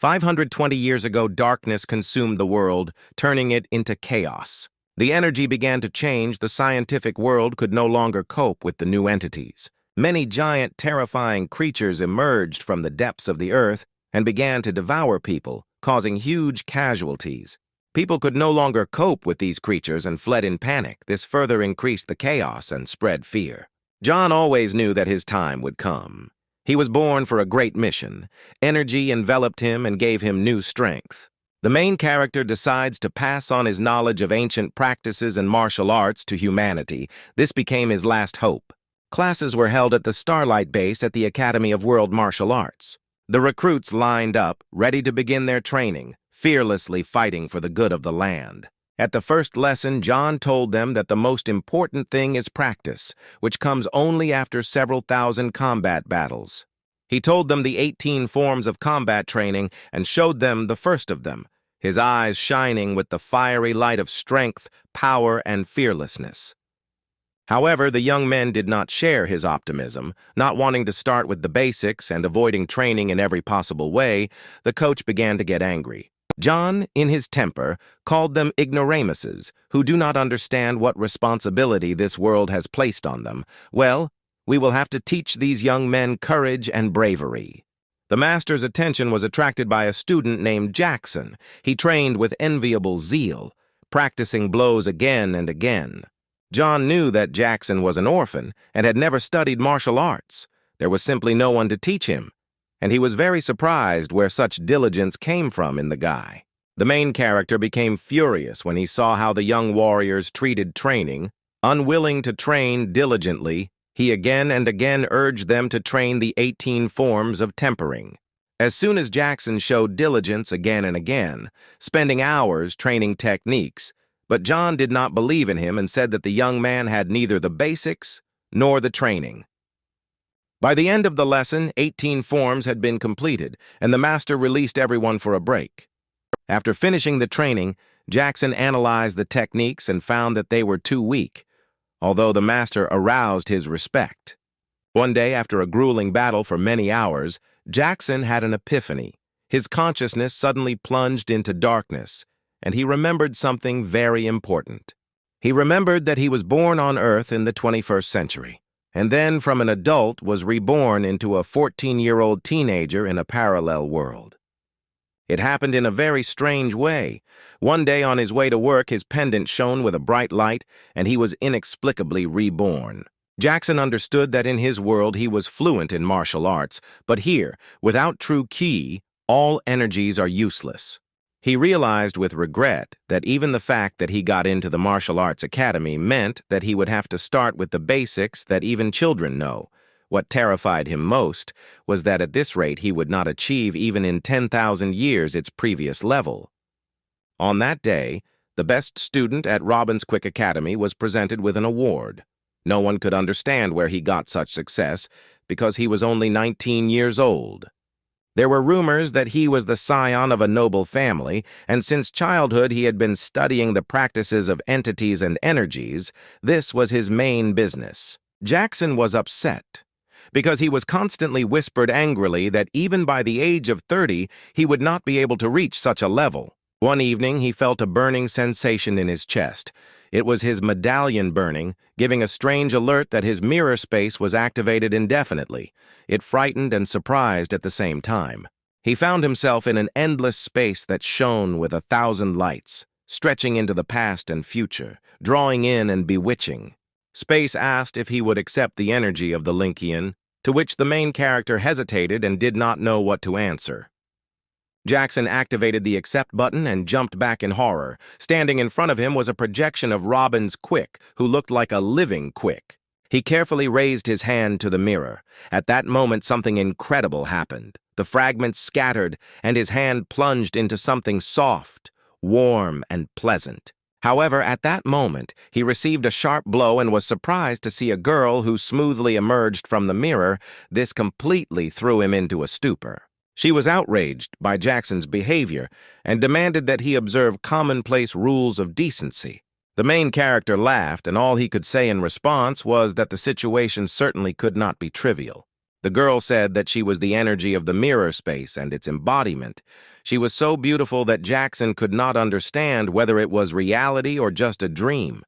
520 years ago, darkness consumed the world, turning it into chaos. The energy began to change. The scientific world could no longer cope with the new entities. Many giant, terrifying creatures emerged from the depths of the earth and began to devour people, causing huge casualties. People could no longer cope with these creatures and fled in panic. This further increased the chaos and spread fear. John always knew that his time would come. He was born for a great mission. Energy enveloped him and gave him new strength. The main character decides to pass on his knowledge of ancient practices and martial arts to humanity. This became his last hope. Classes were held at the Starlight Base at the Academy of World Martial Arts. The recruits lined up, ready to begin their training, fearlessly fighting for the good of the land. At the first lesson, John told them that the most important thing is practice, which comes only after several thousand combat battles. He told them the 18 forms of combat training and showed them the first of them, his eyes shining with the fiery light of strength, power, and fearlessness. However, the young men did not share his optimism. Not wanting to start with the basics and avoiding training in every possible way, the coach began to get angry. John, in his temper, called them ignoramuses, who do not understand what responsibility this world has placed on them. Well, we will have to teach these young men courage and bravery. The master's attention was attracted by a student named Jackson. He trained with enviable zeal, practicing blows again and again. John knew that Jackson was an orphan and had never studied martial arts. There was simply no one to teach him, and he was very surprised where such diligence came from in the guy. The main character became furious when he saw how the young warriors treated training. Unwilling to train diligently, he again and again urged them to train the 18 forms of tempering. As soon as Jackson showed diligence again and again, spending hours training techniques, but John did not believe in him and said that the young man had neither the basics nor the training. By the end of the lesson, 18 forms had been completed, and the master released everyone for a break. After finishing the training, Jackson analyzed the techniques and found that they were too weak, although the master aroused his respect. One day, after a grueling battle for many hours, Jackson had an epiphany. His consciousness suddenly plunged into darkness, and he remembered something very important. He remembered that he was born on Earth in the 21st century, and then from an adult was reborn into a 14-year-old teenager in a parallel world. It happened in a very strange way. One day on his way to work, his pendant shone with a bright light, and he was inexplicably reborn. Jackson understood that in his world he was fluent in martial arts, but here, without true ki, all energies are useless. He realized with regret that even the fact that he got into the martial arts academy meant that he would have to start with the basics that even children know. What terrified him most was that at this rate he would not achieve even in 10,000 years its previous level. On that day, the best student at Robin's Quick Academy was presented with an award. No one could understand where he got such success because he was only 19 years old. There were rumors that he was the scion of a noble family, and since childhood he had been studying the practices of entities and energies. This was his main business. Jackson was upset because he was constantly whispered angrily that even by the age of 30 he would not be able to reach such a level. One evening he felt a burning sensation in his chest. It was his medallion burning, giving a strange alert that his mirror space was activated indefinitely. It frightened and surprised at the same time. He found himself in an endless space that shone with 1,000 lights, stretching into the past and future, drawing in and bewitching. Space asked if he would accept the energy of the Linkian, to which the main character hesitated and did not know what to answer. Jackson activated the accept button and jumped back in horror. Standing in front of him was a projection of Robin's Quick, who looked like a living Quick. He carefully raised his hand to the mirror. At that moment, something incredible happened. The fragments scattered, and his hand plunged into something soft, warm, and pleasant. However, at that moment, he received a sharp blow and was surprised to see a girl who smoothly emerged from the mirror. This completely threw him into a stupor. She was outraged by Jackson's behavior and demanded that he observe commonplace rules of decency. The main character laughed, and all he could say in response was that the situation certainly could not be trivial. The girl said that she was the energy of the mirror space and its embodiment. She was so beautiful that Jackson could not understand whether it was reality or just a dream.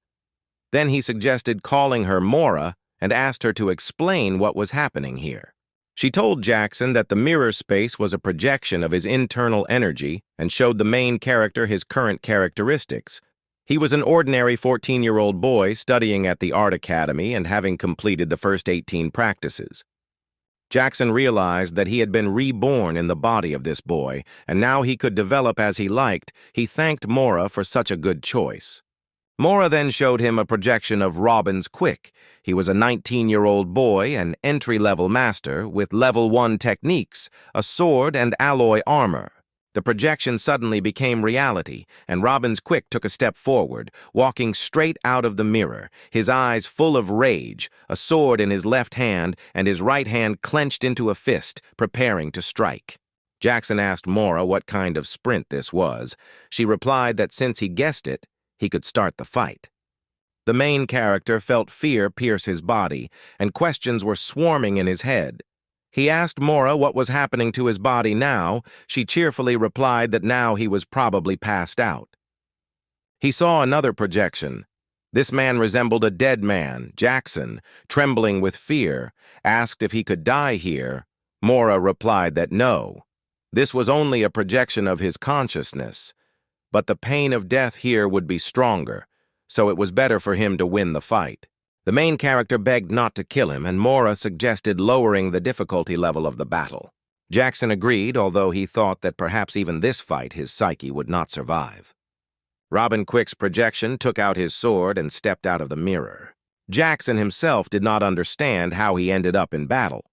Then he suggested calling her Mora and asked her to explain what was happening here. She told Jackson that the mirror space was a projection of his internal energy and showed the main character his current characteristics. He was an ordinary 14-year-old boy studying at the art academy and having completed the first 18 practices. Jackson realized that he had been reborn in the body of this boy, and now he could develop as he liked. He thanked Mora for such a good choice. Mora then showed him a projection of Robin's Quick. He was a 19-year-old boy, an entry-level master, with level 1 techniques, a sword and alloy armor. The projection suddenly became reality, and Robin's Quick took a step forward, walking straight out of the mirror, his eyes full of rage, a sword in his left hand, and his right hand clenched into a fist, preparing to strike. Jackson asked Mora what kind of sprint this was. She replied that since he guessed it, he could start the fight. The main character felt fear pierce his body, and questions were swarming in his head. He asked Mora what was happening to his body now. She cheerfully replied that now he was probably passed out. He saw another projection. This man resembled a dead man. Jackson, trembling with fear, asked if he could die here. Mora replied that no. This was only a projection of his consciousness, but the pain of death here would be stronger, so it was better for him to win the fight. The main character begged not to kill him, and Mora suggested lowering the difficulty level of the battle. Jackson agreed, although he thought that perhaps even this fight his psyche would not survive. Robin Quick's projection took out his sword and stepped out of the mirror. Jackson himself did not understand how he ended up in battle.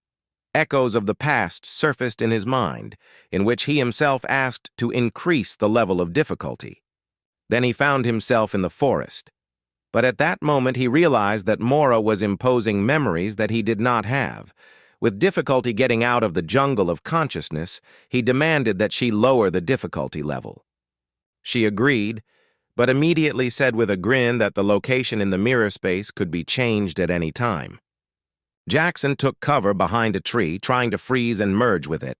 Echoes of the past surfaced in his mind, in which he himself asked to increase the level of difficulty. Then he found himself in the forest. But at that moment he realized that Mora was imposing memories that he did not have. With difficulty getting out of the jungle of consciousness, he demanded that she lower the difficulty level. She agreed, but immediately said with a grin that the location in the mirror space could be changed at any time. Jackson took cover behind a tree, trying to freeze and merge with it.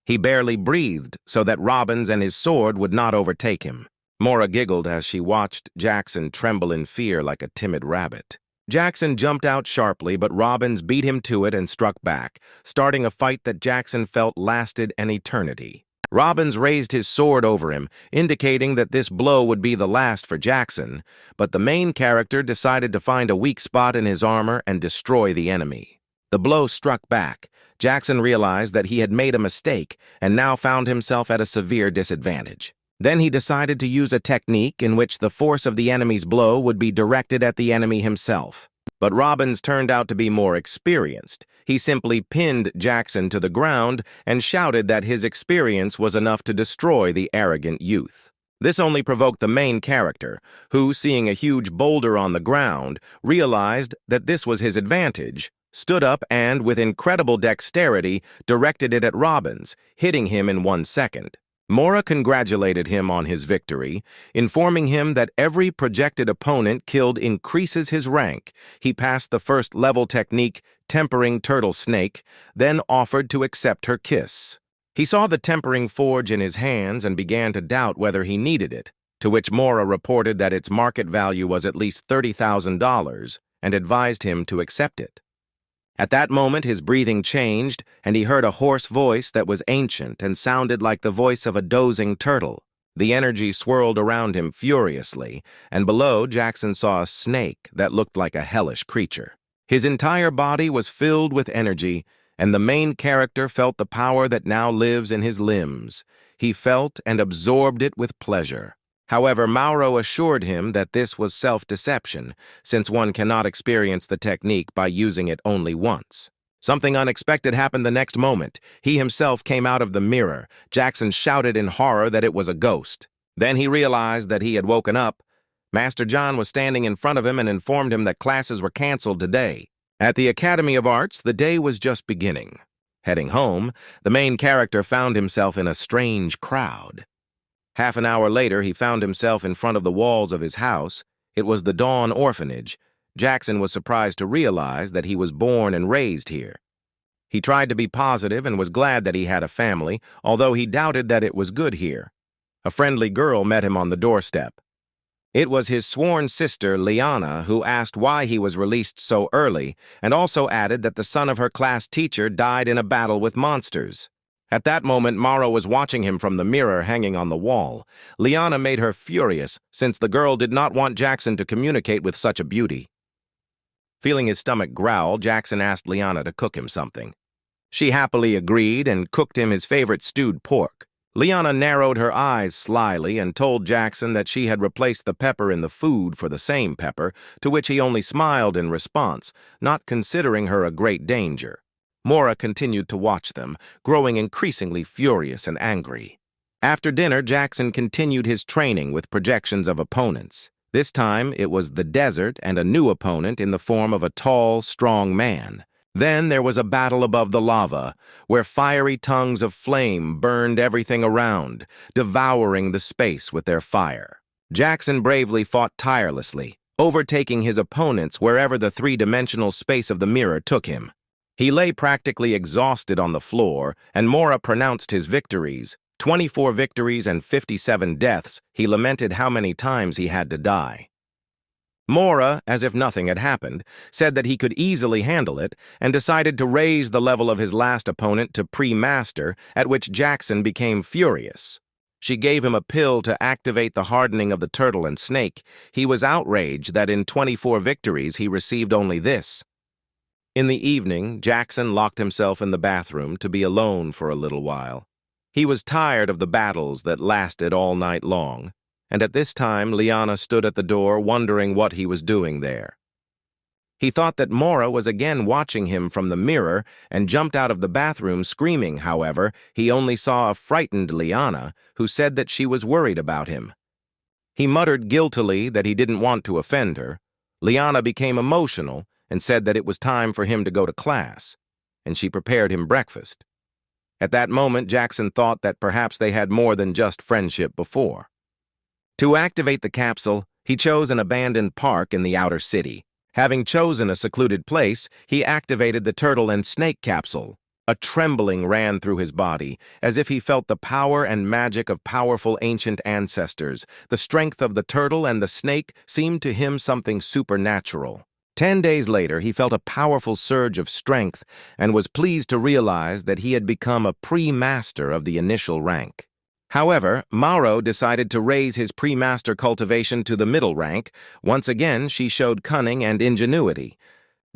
He barely breathed so that Robin's and his sword would not overtake him. Mora giggled as she watched Jackson tremble in fear like a timid rabbit. Jackson jumped out sharply, but Robbins beat him to it and struck back, starting a fight that Jackson felt lasted an eternity. Robbins raised his sword over him, indicating that this blow would be the last for Jackson, but the main character decided to find a weak spot in his armor and destroy the enemy. The blow struck back. Jackson realized that he had made a mistake and now found himself at a severe disadvantage. Then he decided to use a technique in which the force of the enemy's blow would be directed at the enemy himself. But Robbins turned out to be more experienced. He simply pinned Jackson to the ground and shouted that his experience was enough to destroy the arrogant youth. This only provoked the main character, who, seeing a huge boulder on the ground, realized that this was his advantage, stood up and, with incredible dexterity, directed it at Robbins, hitting him in 1 second. Mora congratulated him on his victory, informing him that every projected opponent killed increases his rank. He passed the first-level technique, Tempering Turtle Snake, then offered to accept her kiss. He saw the tempering forge in his hands and began to doubt whether he needed it, to which Mora reported that its market value was at least $30,000 and advised him to accept it. At that moment, his breathing changed, and he heard a hoarse voice that was ancient and sounded like the voice of a dozing turtle. The energy swirled around him furiously, and below, Jackson saw a snake that looked like a hellish creature. His entire body was filled with energy, and the main character felt the power that now lives in his limbs. He felt and absorbed it with pleasure. However, Mauro assured him that this was self-deception, since one cannot experience the technique by using it only once. Something unexpected happened the next moment. He himself came out of the mirror. Jackson shouted in horror that it was a ghost. Then he realized that he had woken up. Master John was standing in front of him and informed him that classes were canceled today. At the Academy of Arts, the day was just beginning. Heading home, the main character found himself in a strange crowd. Half an hour later, he found himself in front of the walls of his house. It was the Dawn orphanage. Jackson was surprised to realize that he was born and raised here. He tried to be positive and was glad that he had a family, although he doubted that it was good here. A friendly girl met him on the doorstep. It was his sworn sister, Liana, who asked why he was released so early, and also added that the son of her class teacher died in a battle with monsters. At that moment, Maro was watching him from the mirror hanging on the wall. Liana made her furious, since the girl did not want Jackson to communicate with such a beauty. Feeling his stomach growl, Jackson asked Liana to cook him something. She happily agreed and cooked him his favorite stewed pork. Liana narrowed her eyes slyly and told Jackson that she had replaced the pepper in the food for the same pepper, to which he only smiled in response, not considering her a great danger. Mora continued to watch them, growing increasingly furious and angry. After dinner, Jackson continued his training with projections of opponents. This time, it was the desert and a new opponent in the form of a tall, strong man. Then there was a battle above the lava, where fiery tongues of flame burned everything around, devouring the space with their fire. Jackson bravely fought tirelessly, overtaking his opponents wherever the three-dimensional space of the mirror took him. He lay practically exhausted on the floor, and Mora pronounced his victories. 24 victories and 57 deaths. He lamented how many times he had to die. Mora, as if nothing had happened, said that he could easily handle it and decided to raise the level of his last opponent to pre-master, at which Jackson became furious. She gave him a pill to activate the hardening of the turtle and snake. He was outraged that in 24 victories he received only this. In the evening, Jackson locked himself in the bathroom to be alone for a little while. He was tired of the battles that lasted all night long, and at this time Liana stood at the door wondering what he was doing there. He thought that Mora was again watching him from the mirror and jumped out of the bathroom screaming. However, he only saw a frightened Liana, who said that she was worried about him. He muttered guiltily that he didn't want to offend her. Liana became emotional and said that it was time for him to go to class, and she prepared him breakfast. At that moment, Jackson thought that perhaps they had more than just friendship before. To activate the capsule, he chose an abandoned park in the outer city. Having chosen a secluded place, he activated the turtle and snake capsule. A trembling ran through his body, as if he felt the power and magic of powerful ancient ancestors. The strength of the turtle and the snake seemed to him something supernatural. 10 days later, he felt a powerful surge of strength and was pleased to realize that he had become a pre-master of the initial rank. However, Maro decided to raise his pre-master cultivation to the middle rank. Once again, she showed cunning and ingenuity.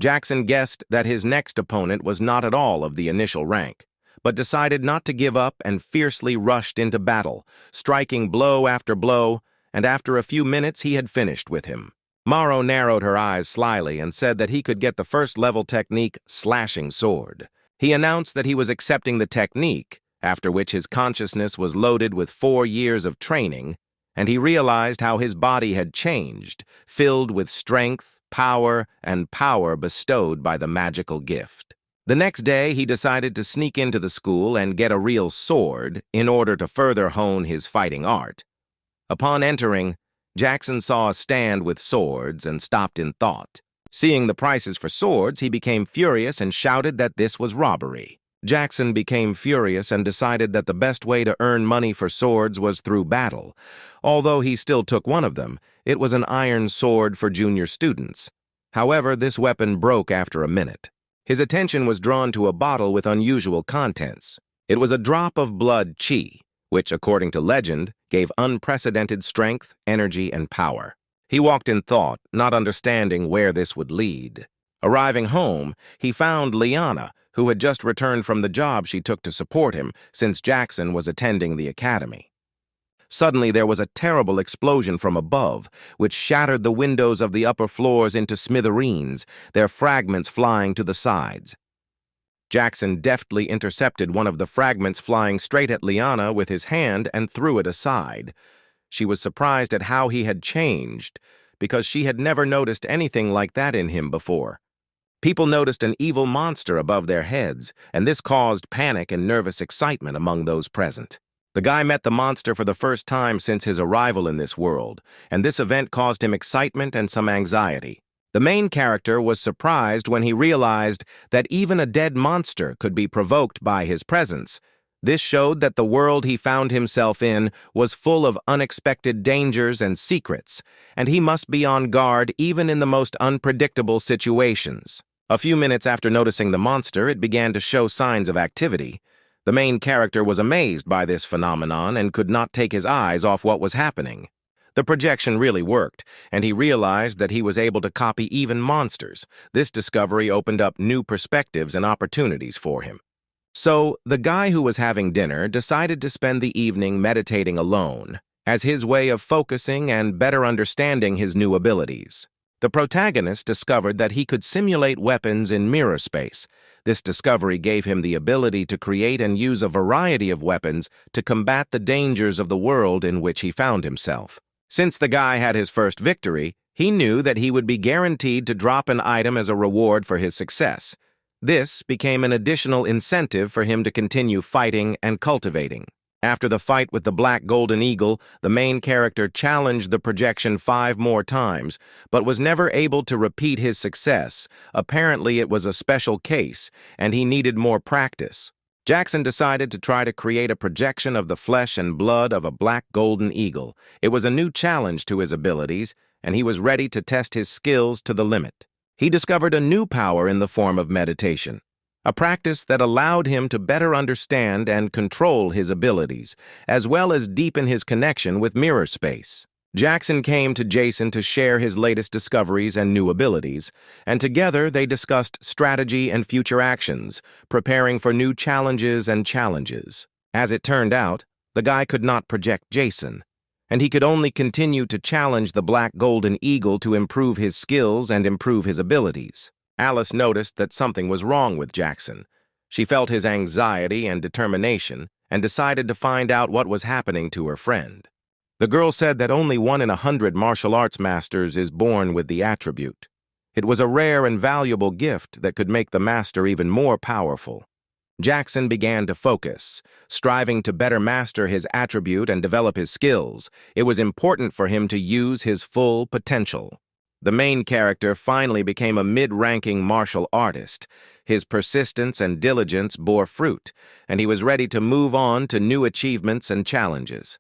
Jackson guessed that his next opponent was not at all of the initial rank, but decided not to give up and fiercely rushed into battle, striking blow after blow, and after a few minutes he had finished with him. Maro narrowed her eyes slyly and said that he could get the first-level technique, slashing sword. He announced that he was accepting the technique, after which his consciousness was loaded with 4 years of training, and he realized how his body had changed, filled with strength, power, and power bestowed by the magical gift. The next day, he decided to sneak into the school and get a real sword in order to further hone his fighting art. Upon entering, Jackson saw a stand with swords and stopped in thought. Seeing the prices for swords, he became furious and shouted that this was robbery. Jackson became furious and decided that the best way to earn money for swords was through battle. Although he still took one of them, it was an iron sword for junior students. However, this weapon broke after a minute. His attention was drawn to a bottle with unusual contents. It was a drop of blood chi, which, according to legend, gave unprecedented strength, energy, and power. He walked in thought, not understanding where this would lead. Arriving home, he found Liana, who had just returned from the job she took to support him since Jackson was attending the academy. Suddenly, there was a terrible explosion from above, which shattered the windows of the upper floors into smithereens, their fragments flying to the sides. Jackson deftly intercepted one of the fragments flying straight at Liana with his hand and threw it aside. She was surprised at how he had changed, because she had never noticed anything like that in him before. People noticed an evil monster above their heads, and this caused panic and nervous excitement among those present. The guy met the monster for the first time since his arrival in this world, and this event caused him excitement and some anxiety. The main character was surprised when he realized that even a dead monster could be provoked by his presence. This showed that the world he found himself in was full of unexpected dangers and secrets, and he must be on guard even in the most unpredictable situations. A few minutes after noticing the monster, it began to show signs of activity. The main character was amazed by this phenomenon and could not take his eyes off what was happening. The projection really worked, and he realized that he was able to copy even monsters. This discovery opened up new perspectives and opportunities for him. So, the guy who was having dinner decided to spend the evening meditating alone, as his way of focusing and better understanding his new abilities. The protagonist discovered that he could simulate weapons in mirror space. This discovery gave him the ability to create and use a variety of weapons to combat the dangers of the world in which he found himself. Since the guy had his first victory, he knew that he would be guaranteed to drop an item as a reward for his success. This became an additional incentive for him to continue fighting and cultivating. After the fight with the Black Golden Eagle, the main character challenged the projection 5 more times, but was never able to repeat his success. Apparently, it was a special case, and he needed more practice. Jackson decided to try to create a projection of the flesh and blood of a Black Golden Eagle. It was a new challenge to his abilities, and he was ready to test his skills to the limit. He discovered a new power in the form of meditation, a practice that allowed him to better understand and control his abilities, as well as deepen his connection with mirror space. Jackson came to Jason to share his latest discoveries and new abilities, and together they discussed strategy and future actions, preparing for new challenges and challenges. As it turned out, the guy could not project Jason, and he could only continue to challenge the Black Golden Eagle to improve his skills and improve his abilities. Alice noticed that something was wrong with Jackson. She felt his anxiety and determination and decided to find out what was happening to her friend. The girl said that only 1 in 100 martial arts masters is born with the attribute. It was a rare and valuable gift that could make the master even more powerful. Jackson began to focus, striving to better master his attribute and develop his skills. It was important for him to use his full potential. The main character finally became a mid-ranking martial artist. His persistence and diligence bore fruit, and he was ready to move on to new achievements and challenges.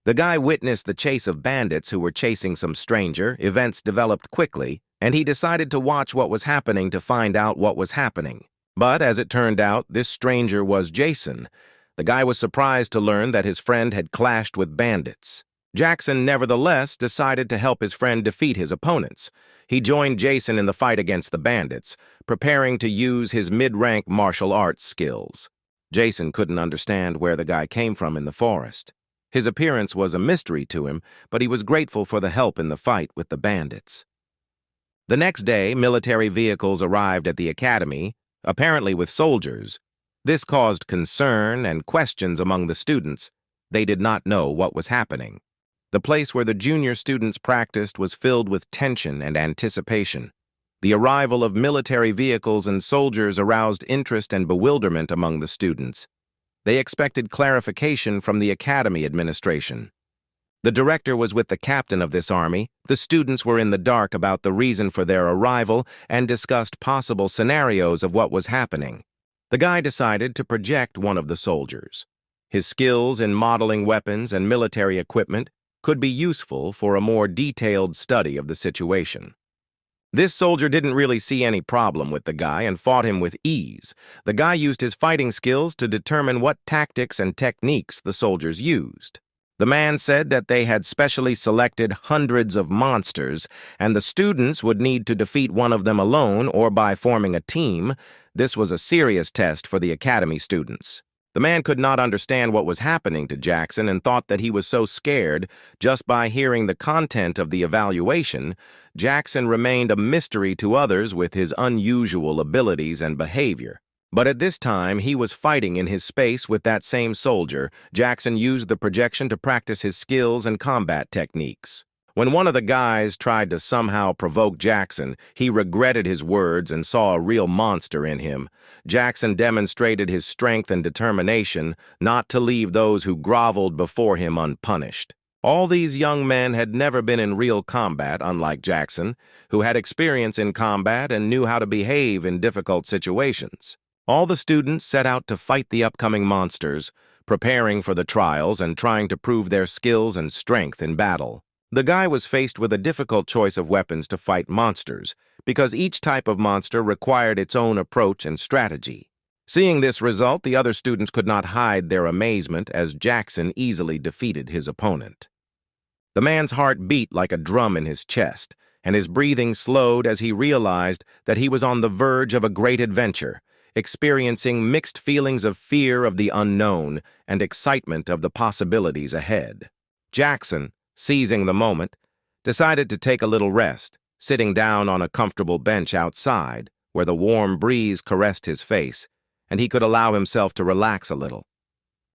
The guy witnessed the chase of bandits who were chasing some stranger. Events developed quickly, and he decided to watch what was happening to find out what was happening. But as it turned out, this stranger was Jason. The guy was surprised to learn that his friend had clashed with bandits. Jackson, nevertheless, decided to help his friend defeat his opponents. He joined Jason in the fight against the bandits, preparing to use his mid-rank martial arts skills. Jason couldn't understand where the guy came from in the forest. His appearance was a mystery to him, but he was grateful for the help in the fight with the bandits. The next day, military vehicles arrived at the academy, apparently with soldiers. This caused concern and questions among the students. They did not know what was happening. The place where the junior students practiced was filled with tension and anticipation. The arrival of military vehicles and soldiers aroused interest and bewilderment among the students. They expected clarification from the academy administration. The director was with the captain of this army. The students were in the dark about the reason for their arrival and discussed possible scenarios of what was happening. The guy decided to project one of the soldiers. His skills in modeling weapons and military equipment could be useful for a more detailed study of the situation. This soldier didn't really see any problem with the guy and fought him with ease. The guy used his fighting skills to determine what tactics and techniques the soldiers used. The man said that they had specially selected hundreds of monsters, and the students would need to defeat one of them alone or by forming a team. This was a serious test for the academy students. The man could not understand what was happening to Jackson and thought that he was so scared. Just by hearing the content of the evaluation, Jackson remained a mystery to others with his unusual abilities and behavior. But at this time, he was fighting in his space with that same soldier. Jackson used the projection to practice his skills and combat techniques. When one of the guys tried to somehow provoke Jackson, he regretted his words and saw a real monster in him. Jackson demonstrated his strength and determination not to leave those who groveled before him unpunished. All these young men had never been in real combat, unlike Jackson, who had experience in combat and knew how to behave in difficult situations. All the students set out to fight the upcoming monsters, preparing for the trials and trying to prove their skills and strength in battle. The guy was faced with a difficult choice of weapons to fight monsters, because each type of monster required its own approach and strategy. Seeing this result, the other students could not hide their amazement as Jackson easily defeated his opponent. The man's heart beat like a drum in his chest, and his breathing slowed as he realized that he was on the verge of a great adventure, experiencing mixed feelings of fear of the unknown and excitement of the possibilities ahead. Jackson, seizing the moment, decided to take a little rest, sitting down on a comfortable bench outside where the warm breeze caressed his face, and he could allow himself to relax a little.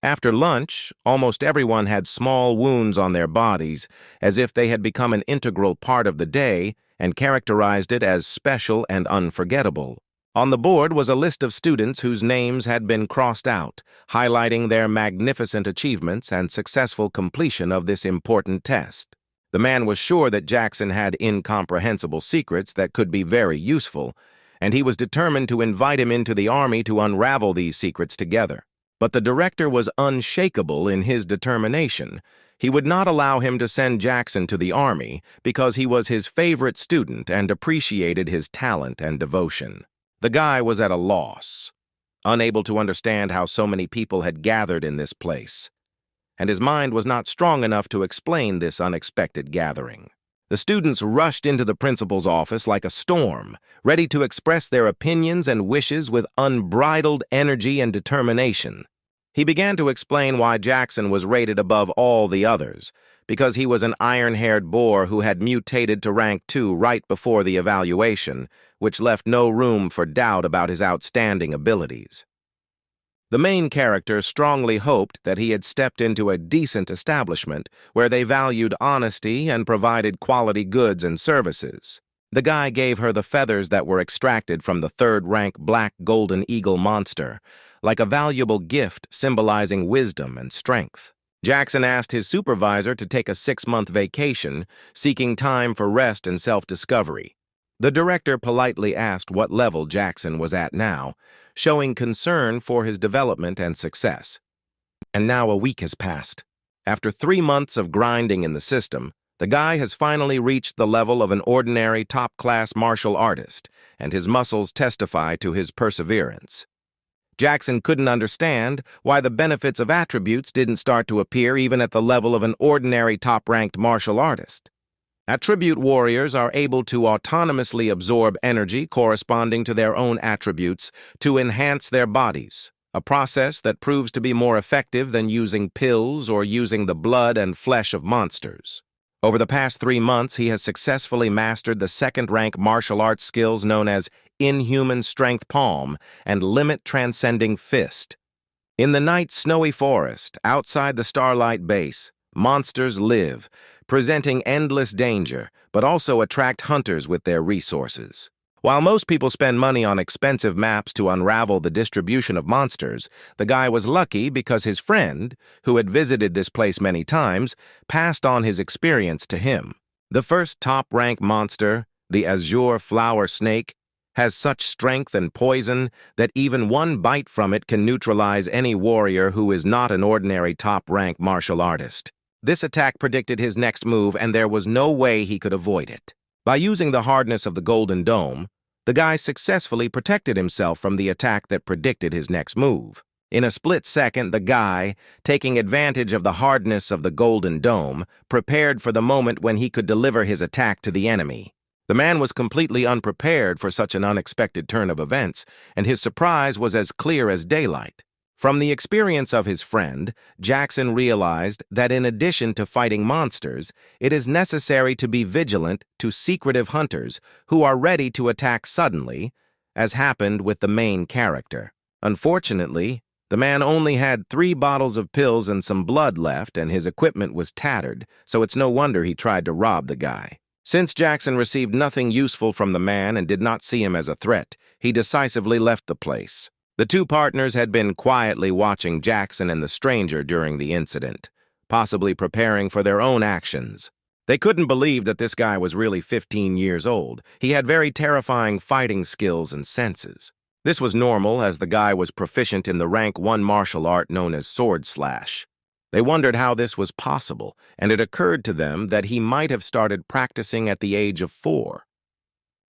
After lunch, almost everyone had small wounds on their bodies, as if they had become an integral part of the day and characterized it as special and unforgettable. On the board was a list of students whose names had been crossed out, highlighting their magnificent achievements and successful completion of this important test. The man was sure that Jackson had incomprehensible secrets that could be very useful, and he was determined to invite him into the army to unravel these secrets together. But the director was unshakable in his determination. He would not allow him to send Jackson to the army because he was his favorite student and appreciated his talent and devotion. The guy was at a loss, unable to understand how so many people had gathered in this place, and his mind was not strong enough to explain this unexpected gathering. The students rushed into the principal's office like a storm, ready to express their opinions and wishes with unbridled energy and determination. He began to explain why Jackson was rated above all the others, because he was an iron-haired boar who had mutated to rank 2 right before the evaluation, which left no room for doubt about his outstanding abilities. The main character strongly hoped that he had stepped into a decent establishment where they valued honesty and provided quality goods and services. The guy gave her the feathers that were extracted from the 3rd-rank black golden eagle monster, like a valuable gift symbolizing wisdom and strength. Jackson asked his supervisor to take a 6-month vacation, seeking time for rest and self-discovery. The director politely asked what level Jackson was at now, showing concern for his development and success. And now a week has passed. After 3 months of grinding in the system, the guy has finally reached the level of an ordinary top-class martial artist, and his muscles testify to his perseverance. Jackson couldn't understand why the benefits of attributes didn't start to appear even at the level of an ordinary top-ranked martial artist. Attribute warriors are able to autonomously absorb energy corresponding to their own attributes to enhance their bodies, a process that proves to be more effective than using pills or using the blood and flesh of monsters. Over the past 3 months, he has successfully mastered the 2nd-rank martial arts skills known as Inhuman Strength Palm and Limit Transcending Fist. In the night's snowy forest, outside the Starlight Base, monsters live, presenting endless danger, but also attract hunters with their resources. While most people spend money on expensive maps to unravel the distribution of monsters, the guy was lucky because his friend, who had visited this place many times, passed on his experience to him. The first top-rank monster, the azure flower snake, has such strength and poison that even one bite from it can neutralize any warrior who is not an ordinary top-rank martial artist. This attack predicted his next move, and there was no way he could avoid it. By using the hardness of the Golden Dome, the guy successfully protected himself from the attack that predicted his next move. In a split second, the guy, taking advantage of the hardness of the Golden Dome, prepared for the moment when he could deliver his attack to the enemy. The man was completely unprepared for such an unexpected turn of events, and his surprise was as clear as daylight. From the experience of his friend, Jackson realized that in addition to fighting monsters, it is necessary to be vigilant to secretive hunters who are ready to attack suddenly, as happened with the main character. Unfortunately, the man only had 3 bottles of pills and some blood left, and his equipment was tattered, so it's no wonder he tried to rob the guy. Since Jackson received nothing useful from the man and did not see him as a threat, he decisively left the place. The 2 partners had been quietly watching Jackson and the stranger during the incident, possibly preparing for their own actions. They couldn't believe that this guy was really 15 years old. He had very terrifying fighting skills and senses. This was normal, as the guy was proficient in the rank 1 martial art known as sword slash. They wondered how this was possible, and it occurred to them that he might have started practicing at the age of 4.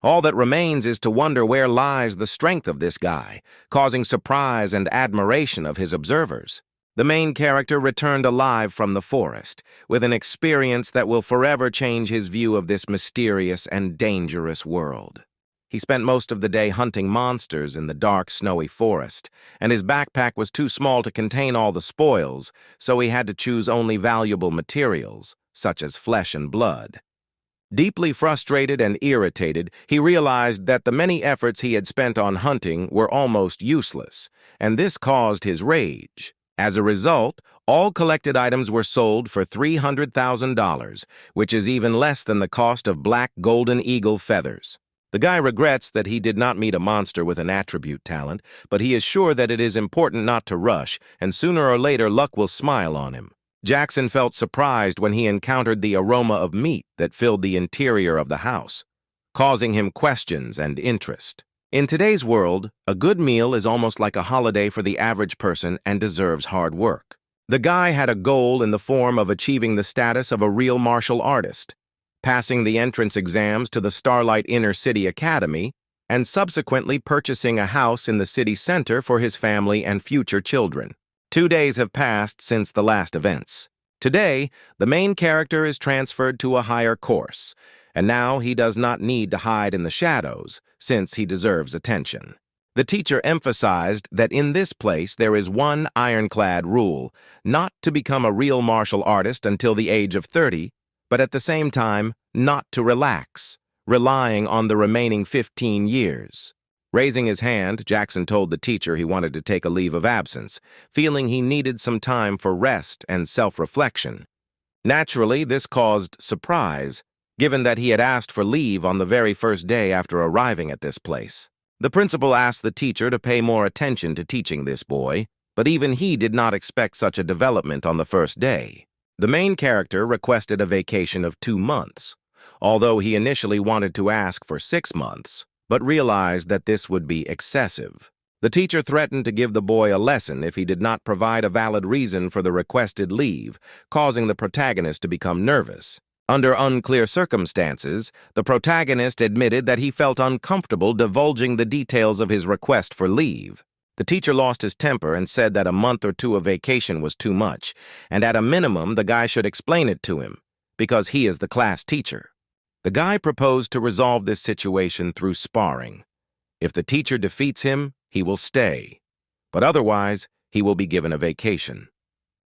All that remains is to wonder where lies the strength of this guy, causing surprise and admiration of his observers. The main character returned alive from the forest, with an experience that will forever change his view of this mysterious and dangerous world. He spent most of the day hunting monsters in the dark, snowy forest, and his backpack was too small to contain all the spoils, so he had to choose only valuable materials, such as flesh and blood. Deeply frustrated and irritated, he realized that the many efforts he had spent on hunting were almost useless, and this caused his rage. As a result, all collected items were sold for $300,000, which is even less than the cost of black golden eagle feathers. The guy regrets that he did not meet a monster with an attribute talent, but he is sure that it is important not to rush, and sooner or later luck will smile on him. Jackson felt surprised when he encountered the aroma of meat that filled the interior of the house, causing him questions and interest. In today's world, a good meal is almost like a holiday for the average person and deserves hard work. The guy had a goal in the form of achieving the status of a real martial artist, passing the entrance exams to the Starlight Inner City Academy, and subsequently purchasing a house in the city center for his family and future children. 2 days have passed since the last events. Today, the main character is transferred to a higher course, and now he does not need to hide in the shadows, since he deserves attention. The teacher emphasized that in this place there is one ironclad rule: not to become a real martial artist until the age of 30, but at the same time, not to relax, relying on the remaining 15 years. Raising his hand, Jackson told the teacher he wanted to take a leave of absence, feeling he needed some time for rest and self-reflection. Naturally, this caused surprise, given that he had asked for leave on the very first day after arriving at this place. The principal asked the teacher to pay more attention to teaching this boy, but even he did not expect such a development on the first day. The main character requested a vacation of 2 months, although he initially wanted to ask for 6 months, but realized that this would be excessive. The teacher threatened to give the boy a lesson if he did not provide a valid reason for the requested leave, causing the protagonist to become nervous. Under unclear circumstances, the protagonist admitted that he felt uncomfortable divulging the details of his request for leave. The teacher lost his temper and said that a month or 2 of vacation was too much, and at a minimum the guy should explain it to him, because he is the class teacher. The guy proposed to resolve this situation through sparring. If the teacher defeats him, he will stay, but otherwise he will be given a vacation.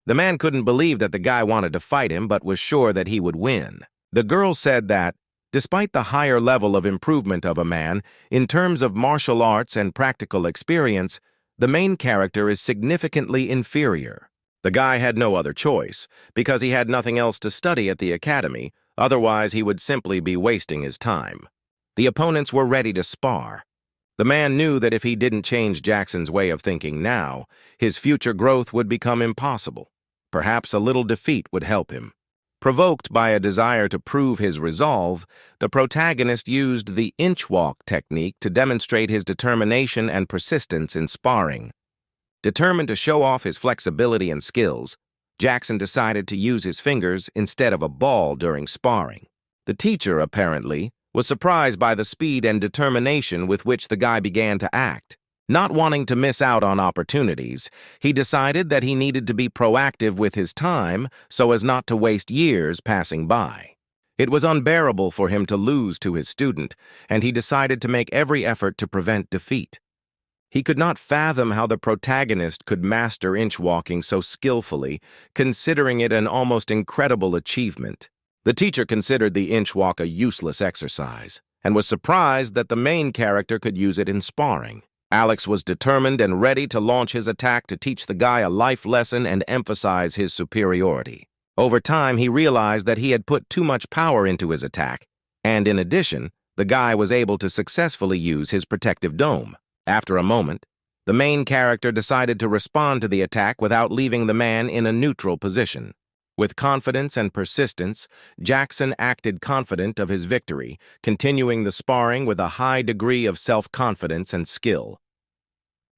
The man couldn't believe that the guy wanted to fight him, but was sure that he would win. The girl said that, despite the higher level of improvement of a man, in terms of martial arts and practical experience, the main character is significantly inferior. The guy had no other choice, because he had nothing else to study at the academy, otherwise he would simply be wasting his time. The opponents were ready to spar. The man knew that if he didn't change Jackson's way of thinking now, his future growth would become impossible. Perhaps a little defeat would help him. Provoked by a desire to prove his resolve, the protagonist used the inchwalk technique to demonstrate his determination and persistence in sparring. Determined to show off his flexibility and skills, Jackson decided to use his fingers instead of a ball during sparring. The teacher, apparently, was surprised by the speed and determination with which the guy began to act. Not wanting to miss out on opportunities, he decided that he needed to be proactive with his time so as not to waste years passing by. It was unbearable for him to lose to his student, and he decided to make every effort to prevent defeat. He could not fathom how the protagonist could master inchwalking so skillfully, considering it an almost incredible achievement. The teacher considered the inchwalk a useless exercise, and was surprised that the main character could use it in sparring. Alex was determined and ready to launch his attack to teach the guy a life lesson and emphasize his superiority. Over time, he realized that he had put too much power into his attack, and in addition, the guy was able to successfully use his protective dome. After a moment, the main character decided to respond to the attack without leaving the man in a neutral position. With confidence and persistence, Jackson acted confident of his victory, continuing the sparring with a high degree of self-confidence and skill.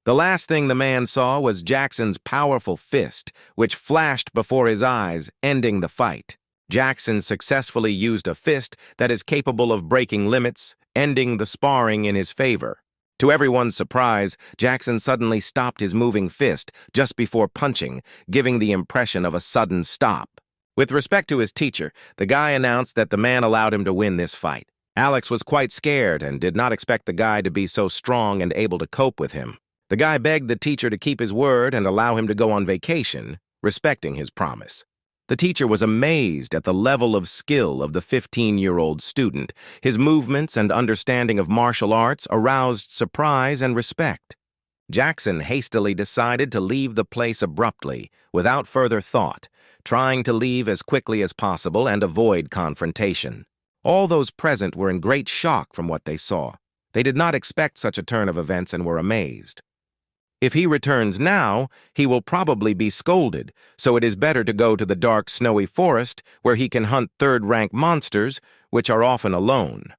The last thing the man saw was Jackson's powerful fist, which flashed before his eyes, ending the fight. Jackson successfully used a fist that is capable of breaking limits, ending the sparring in his favor. To everyone's surprise, Jackson suddenly stopped his moving fist just before punching, giving the impression of a sudden stop. With respect to his teacher, the guy announced that the man allowed him to win this fight. Alex was quite scared and did not expect the guy to be so strong and able to cope with him. The guy begged the teacher to keep his word and allow him to go on vacation, respecting his promise. The teacher was amazed at the level of skill of the 15-year-old student. His movements and understanding of martial arts aroused surprise and respect. Jackson hastily decided to leave the place abruptly, without further thought, trying to leave as quickly as possible and avoid confrontation. All those present were in great shock from what they saw. They did not expect such a turn of events and were amazed. If he returns now, he will probably be scolded, so it is better to go to the dark, snowy forest where he can hunt third-rank monsters, which are often alone.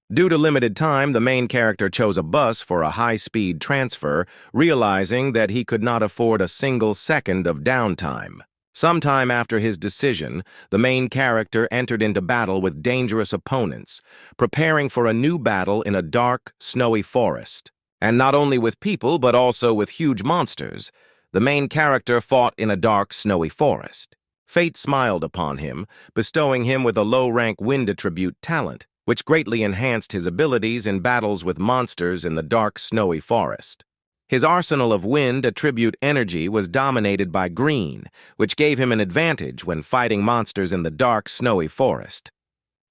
Due to limited time, the main character chose a bus for a high-speed transfer, realizing that he could not afford a single second of downtime. Sometime after his decision, the main character entered into battle with dangerous opponents, preparing for a new battle in a dark, snowy forest. And not only with people, but also with huge monsters, the main character fought in a dark, snowy forest. Fate smiled upon him, bestowing him with a low-rank wind attribute talent, which greatly enhanced his abilities in battles with monsters in the dark, snowy forest. His arsenal of wind attribute energy was dominated by green, which gave him an advantage when fighting monsters in the dark, snowy forest.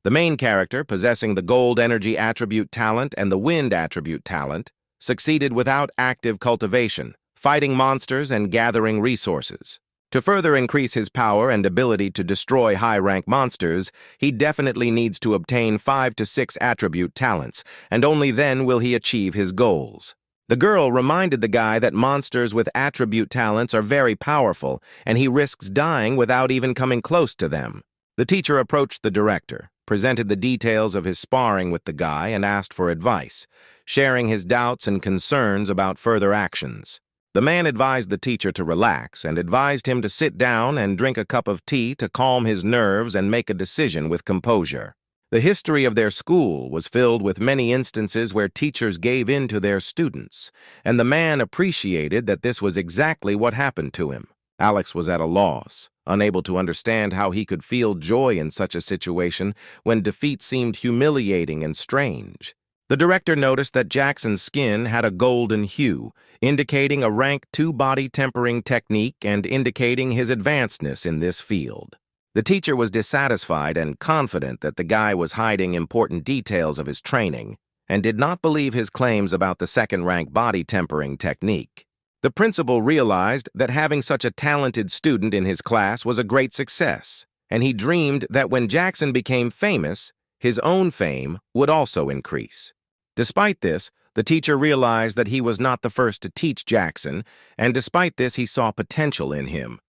The main character, possessing the gold energy attribute talent and the wind attribute talent, succeeded without active cultivation, fighting monsters and gathering resources. To further increase his power and ability to destroy high-rank monsters, he definitely needs to obtain 5 to 6 attribute talents, and only then will he achieve his goals. The girl reminded the guy that monsters with attribute talents are very powerful, and he risks dying without even coming close to them. The teacher approached the director, presented the details of his sparring with the guy, and asked for advice, sharing his doubts and concerns about further actions. The man advised the teacher to relax and advised him to sit down and drink a cup of tea to calm his nerves and make a decision with composure. The history of their school was filled with many instances where teachers gave in to their students, and the man appreciated that this was exactly what happened to him. Alex was at a loss, unable to understand how he could feel joy in such a situation when defeat seemed humiliating and strange. The director noticed that Jackson's skin had a golden hue, indicating a rank 2 body tempering technique and indicating his advancedness in this field. The teacher was dissatisfied and confident that the guy was hiding important details of his training and did not believe his claims about the second-rank body tempering technique. The principal realized that having such a talented student in his class was a great success, and he dreamed that when Jackson became famous, his own fame would also increase. Despite this, the teacher realized that he was not the first to teach Jackson, and despite this, he saw potential in him.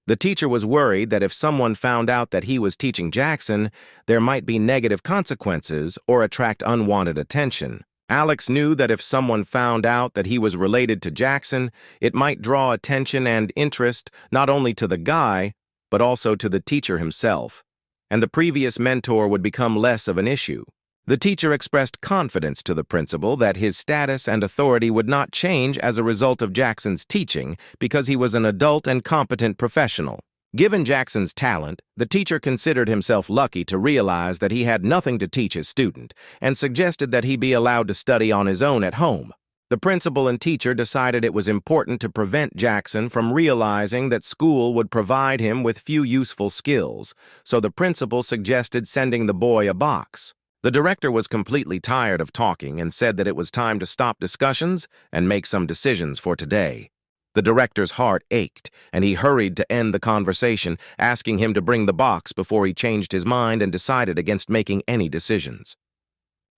The teacher was worried that if someone found out that he was teaching Jackson, there might be negative consequences or attract unwanted attention. Alex knew that if someone found out that he was related to Jackson, it might draw attention and interest not only to the guy, but also to the teacher himself, and the previous mentor would become less of an issue. The teacher expressed confidence to the principal that his status and authority would not change as a result of Jackson's teaching because he was an adult and competent professional. Given Jackson's talent, the teacher considered himself lucky to realize that he had nothing to teach his student and suggested that he be allowed to study on his own at home. The principal and teacher decided it was important to prevent Jackson from realizing that school would provide him with few useful skills, so the principal suggested sending the boy a box. The director was completely tired of talking and said that it was time to stop discussions and make some decisions for today. The director's heart ached, and he hurried to end the conversation, asking him to bring the box before he changed his mind and decided against making any decisions.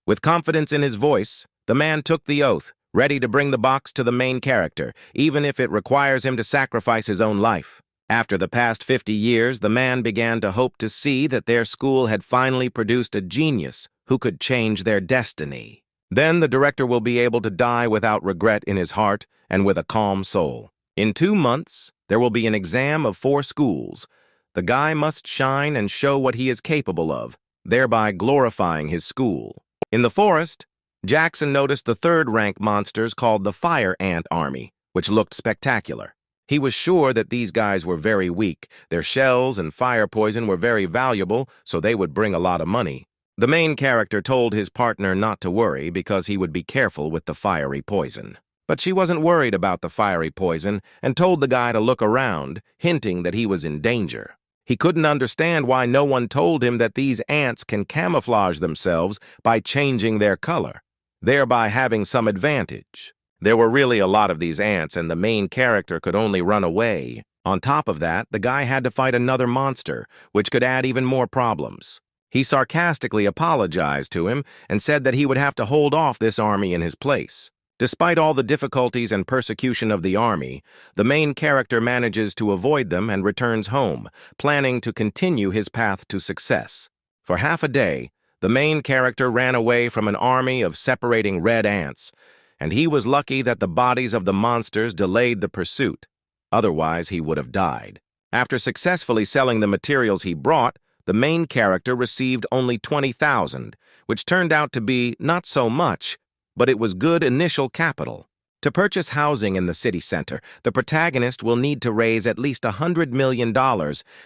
With confidence in his voice, the man took the oath, ready to bring the box to the main character, even if it requires him to sacrifice his own life. After the past 50 years, the man began to hope to see that their school had finally produced a genius who could change their destiny. Then the director will be able to die without regret in his heart and with a calm soul. In 2 months, there will be an exam of 4 schools. The guy must shine and show what he is capable of, thereby glorifying his school. In the forest, Jackson noticed the third-rank monsters called the Fire Ant Army, which looked spectacular. He was sure that these guys were very weak. Their shells and fire poison were very valuable, so they would bring a lot of money. The main character told his partner not to worry because he would be careful with the fiery poison. But she wasn't worried about the fiery poison and told the guy to look around, hinting that he was in danger. He couldn't understand why no one told him that these ants can camouflage themselves by changing their color, thereby having some advantage. There were really a lot of these ants, and the main character could only run away. On top of that, the guy had to fight another monster, which could add even more problems. He sarcastically apologized to him and said that he would have to hold off this army in his place. Despite all the difficulties and persecution of the army, the main character manages to avoid them and returns home, planning to continue his path to success. For half a day, the main character ran away from an army of separating red ants, and he was lucky that the bodies of the monsters delayed the pursuit. Otherwise, he would have died. After successfully selling the materials he brought, the main character received only 20,000, which turned out to be not so much, but it was good initial capital. To purchase housing in the city center, the protagonist will need to raise at least $100 million,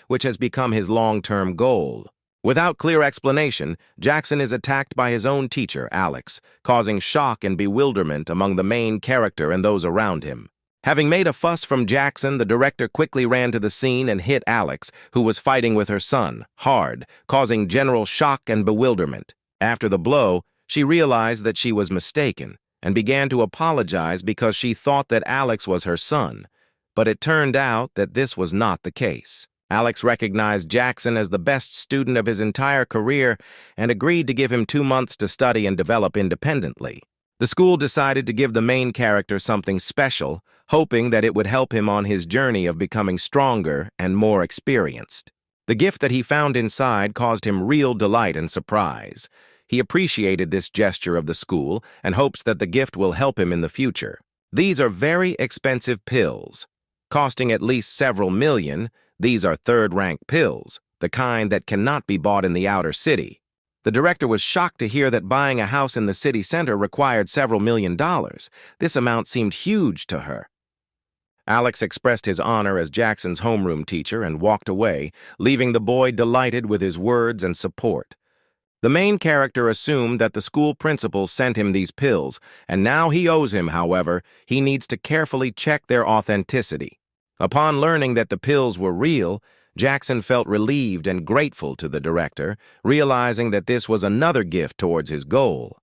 which has become his long-term goal. Without clear explanation, Jackson is attacked by his own teacher, Alex, causing shock and bewilderment among the main character and those around him. Having made a fuss from Jackson, the director quickly ran to the scene and hit Alex, who was fighting with her son, hard, causing general shock and bewilderment. After the blow, she realized that she was mistaken and began to apologize because she thought that Alex was her son, but it turned out that this was not the case. Alex recognized Jackson as the best student of his entire career and agreed to give him 2 months to study and develop independently. The school decided to give the main character something special, hoping that it would help him on his journey of becoming stronger and more experienced. The gift that he found inside caused him real delight and surprise. He appreciated this gesture of the school and hopes that the gift will help him in the future. These are very expensive pills, costing at least several million. These are third-rank pills, the kind that cannot be bought in the outer city. The director was shocked to hear that buying a house in the city center required several $million. This amount seemed huge to her. Alex expressed his honor as Jackson's homeroom teacher and walked away, leaving the boy delighted with his words and support. The main character assumed that the school principal sent him these pills, and now he owes him, however, he needs to carefully check their authenticity. Upon learning that the pills were real, Jackson felt relieved and grateful to the director, realizing that this was another gift towards his goal.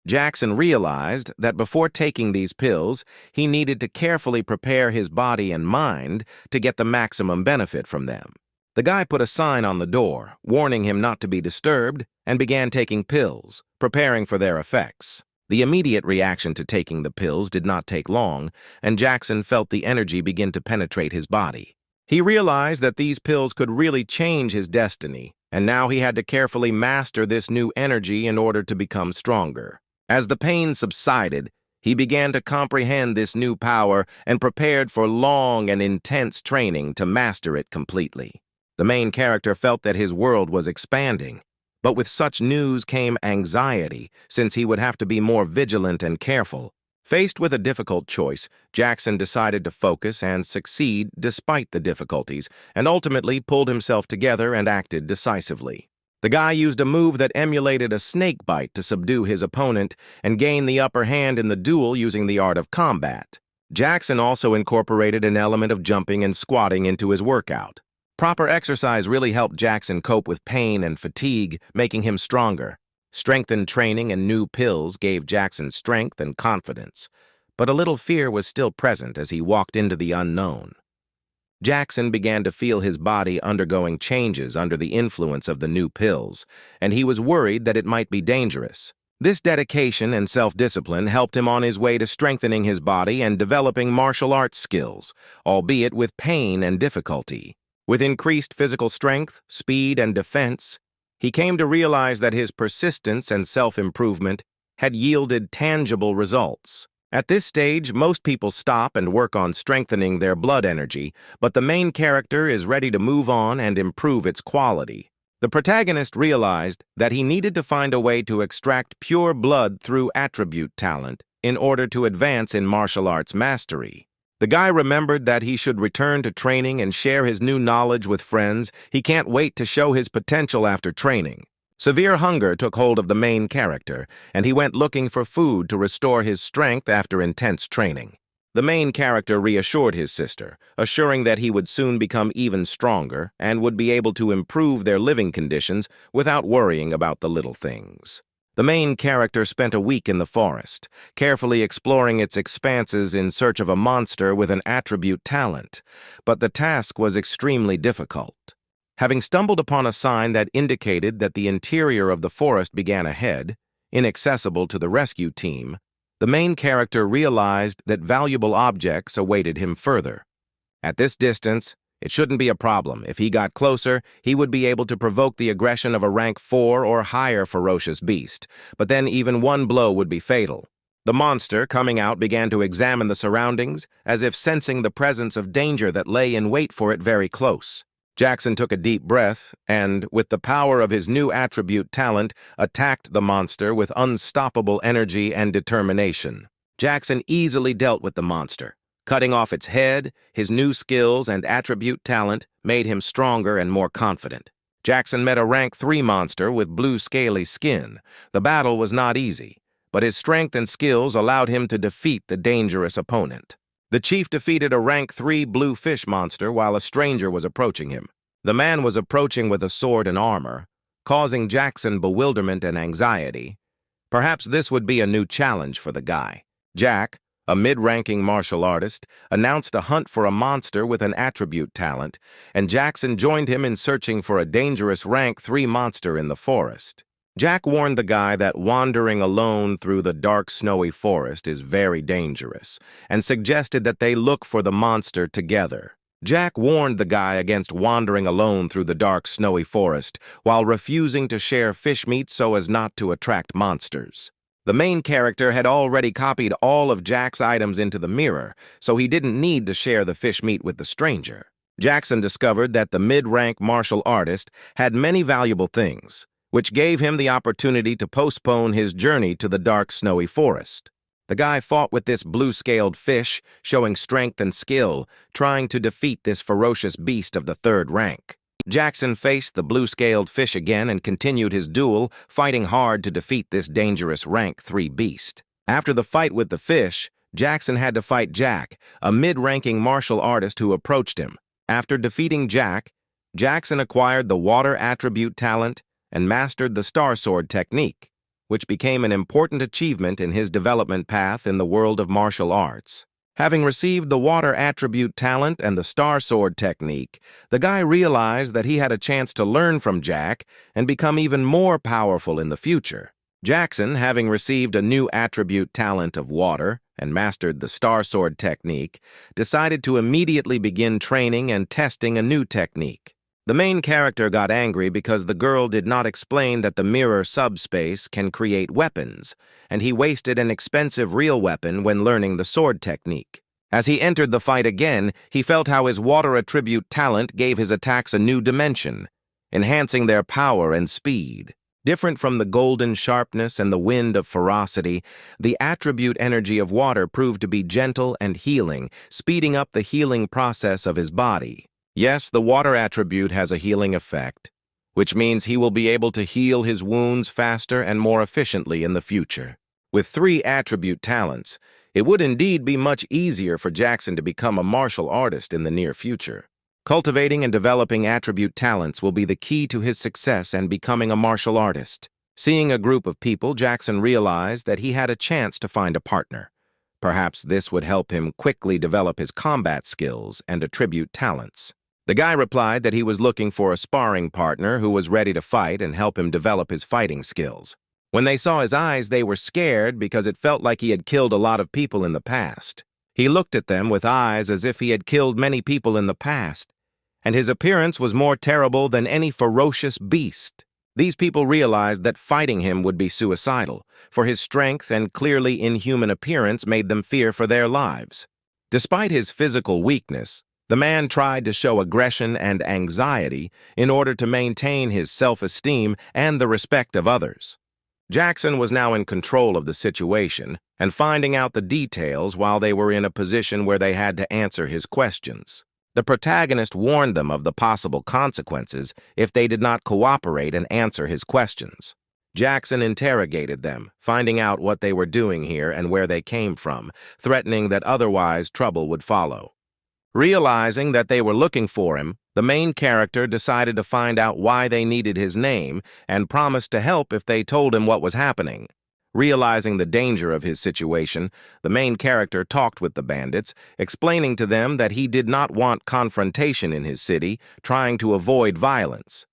Jackson realized that before taking these pills, he needed to carefully prepare his body and mind to get the maximum benefit from them. The guy put a sign on the door, warning him not to be disturbed, and began taking pills, preparing for their effects. The immediate reaction to taking the pills did not take long, and Jackson felt the energy begin to penetrate his body. He realized that these pills could really change his destiny, and now he had to carefully master this new energy in order to become stronger. As the pain subsided, he began to comprehend this new power and prepared for long and intense training to master it completely. The main character felt that his world was expanding, but with such news came anxiety, since he would have to be more vigilant and careful. Faced with a difficult choice, Jackson decided to focus and succeed despite the difficulties, and ultimately pulled himself together and acted decisively. The guy used a move that emulated a snake bite to subdue his opponent and gain the upper hand in the duel using the art of combat. Jackson also incorporated an element of jumping and squatting into his workout. Proper exercise really helped Jackson cope with pain and fatigue, making him stronger. Strengthened training and new pills gave Jackson strength and confidence, but a little fear was still present as he walked into the unknown. Jackson began to feel his body undergoing changes under the influence of the new pills, and he was worried that it might be dangerous. This dedication and self-discipline helped him on his way to strengthening his body and developing martial arts skills, albeit with pain and difficulty. With increased physical strength, speed, and defense, he came to realize that his persistence and self-improvement had yielded tangible results. At this stage, most people stop and work on strengthening their blood energy, but the main character is ready to move on and improve its quality. The protagonist realized that he needed to find a way to extract pure blood through attribute talent in order to advance in martial arts mastery. The guy remembered that he should return to training and share his new knowledge with friends. He can't wait to show his potential after training. Severe hunger took hold of the main character, and he went looking for food to restore his strength after intense training. The main character reassured his sister, assuring that he would soon become even stronger and would be able to improve their living conditions without worrying about the little things. The main character spent a week in the forest, carefully exploring its expanses in search of a monster with an attribute talent, but the task was extremely difficult. Having stumbled upon a sign that indicated that the interior of the forest began ahead, inaccessible to the rescue team, the main character realized that valuable objects awaited him further. At this distance, it shouldn't be a problem. If he got closer, he would be able to provoke the aggression of a rank 4 or higher ferocious beast, but then even one blow would be fatal. The monster, coming out, began to examine the surroundings, as if sensing the presence of danger that lay in wait for it very close. Jackson took a deep breath and, with the power of his new attribute talent, attacked the monster with unstoppable energy and determination. Jackson easily dealt with the monster. Cutting off its head, his new skills and attribute talent made him stronger and more confident. Jackson met a rank 3 monster with blue scaly skin. The battle was not easy, but his strength and skills allowed him to defeat the dangerous opponent. The chief defeated a rank 3 blue fish monster while a stranger was approaching him. The man was approaching with a sword and armor, causing Jackson bewilderment and anxiety. Perhaps this would be a new challenge for the guy. Jack, a mid-ranking martial artist, announced a hunt for a monster with an attribute talent, and Jackson joined him in searching for a dangerous rank 3 monster in the forest. Jack warned the guy that wandering alone through the dark, snowy forest is very dangerous, and suggested that they look for the monster together. Jack warned the guy against wandering alone through the dark, snowy forest, while refusing to share fish meat so as not to attract monsters. The main character had already copied all of Jack's items into the mirror, so he didn't need to share the fish meat with the stranger. Jackson discovered that the mid-rank martial artist had many valuable things, which gave him the opportunity to postpone his journey to the dark, snowy forest. The guy fought with this blue-scaled fish, showing strength and skill, trying to defeat this ferocious beast of the 3rd rank. Jackson faced the blue-scaled fish again and continued his duel, fighting hard to defeat this dangerous rank 3 beast. After the fight with the fish, Jackson had to fight Jack, a mid-ranking martial artist who approached him. After defeating Jack, Jackson acquired the water attribute talent and mastered the Star Sword technique, which became an important achievement in his development path in the world of martial arts. Having received the water attribute talent and the Star Sword technique, the guy realized that he had a chance to learn from Jack and become even more powerful in the future. Jackson, having received a new attribute talent of water and mastered the Star Sword technique, decided to immediately begin training and testing a new technique. The main character got angry because the girl did not explain that the mirror subspace can create weapons, and he wasted an expensive real weapon when learning the sword technique. As he entered the fight again, he felt how his water attribute talent gave his attacks a new dimension, enhancing their power and speed. Different from the golden sharpness and the wind of ferocity, the attribute energy of water proved to be gentle and healing, speeding up the healing process of his body. Yes, the water attribute has a healing effect, which means he will be able to heal his wounds faster and more efficiently in the future. With 3 attribute talents, it would indeed be much easier for Jackson to become a martial artist in the near future. Cultivating and developing attribute talents will be the key to his success and becoming a martial artist. Seeing a group of people, Jackson realized that he had a chance to find a partner. Perhaps this would help him quickly develop his combat skills and attribute talents. The guy replied that he was looking for a sparring partner who was ready to fight and help him develop his fighting skills. When they saw his eyes, they were scared because it felt like he had killed a lot of people in the past. He looked at them with eyes as if he had killed many people in the past, and his appearance was more terrible than any ferocious beast. These people realized that fighting him would be suicidal, for his strength and clearly inhuman appearance made them fear for their lives. Despite his physical weakness, the man tried to show aggression and anxiety in order to maintain his self-esteem and the respect of others. Jackson was now in control of the situation and finding out the details while they were in a position where they had to answer his questions. The protagonist warned them of the possible consequences if they did not cooperate and answer his questions. Jackson interrogated them, finding out what they were doing here and where they came from, threatening that otherwise trouble would follow. Realizing that they were looking for him, the main character decided to find out why they needed his name and promised to help if they told him what was happening. Realizing the danger of his situation, the main character talked with the bandits, explaining to them that he did not want confrontation in his city, trying to avoid violence.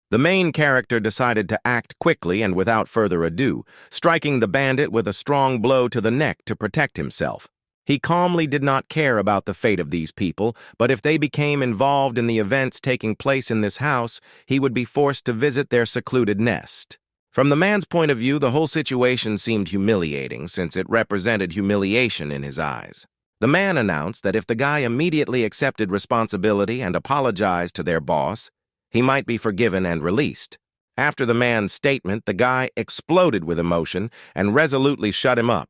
The main character decided to act quickly and without further ado, striking the bandit with a strong blow to the neck to protect himself. He calmly did not care about the fate of these people, but if they became involved in the events taking place in this house, he would be forced to visit their secluded nest. From the man's point of view, the whole situation seemed humiliating since it represented humiliation in his eyes. The man announced that if the guy immediately accepted responsibility and apologized to their boss, he might be forgiven and released. After the man's statement, the guy exploded with emotion and resolutely shut him up.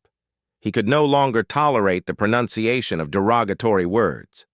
He could no longer tolerate the pronunciation of derogatory words.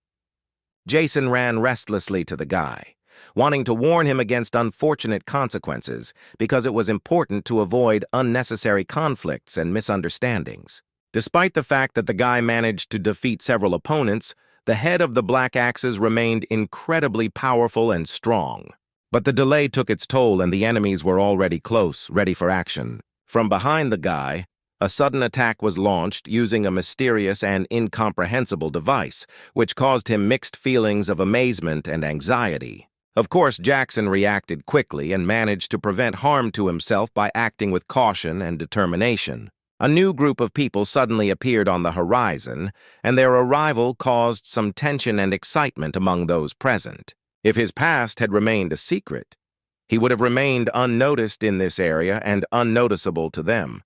Jason ran restlessly to the guy, wanting to warn him against unfortunate consequences because it was important to avoid unnecessary conflicts and misunderstandings. Despite the fact that the guy managed to defeat several opponents, the head of the Black Axes remained incredibly powerful and strong. But the delay took its toll and the enemies were already close, ready for action. From behind the guy, a sudden attack was launched using a mysterious and incomprehensible device, which caused him mixed feelings of amazement and anxiety. Of course, Jackson reacted quickly and managed to prevent harm to himself by acting with caution and determination. A new group of people suddenly appeared on the horizon, and their arrival caused some tension and excitement among those present. If his past had remained a secret, he would have remained unnoticed in this area and unnoticeable to them.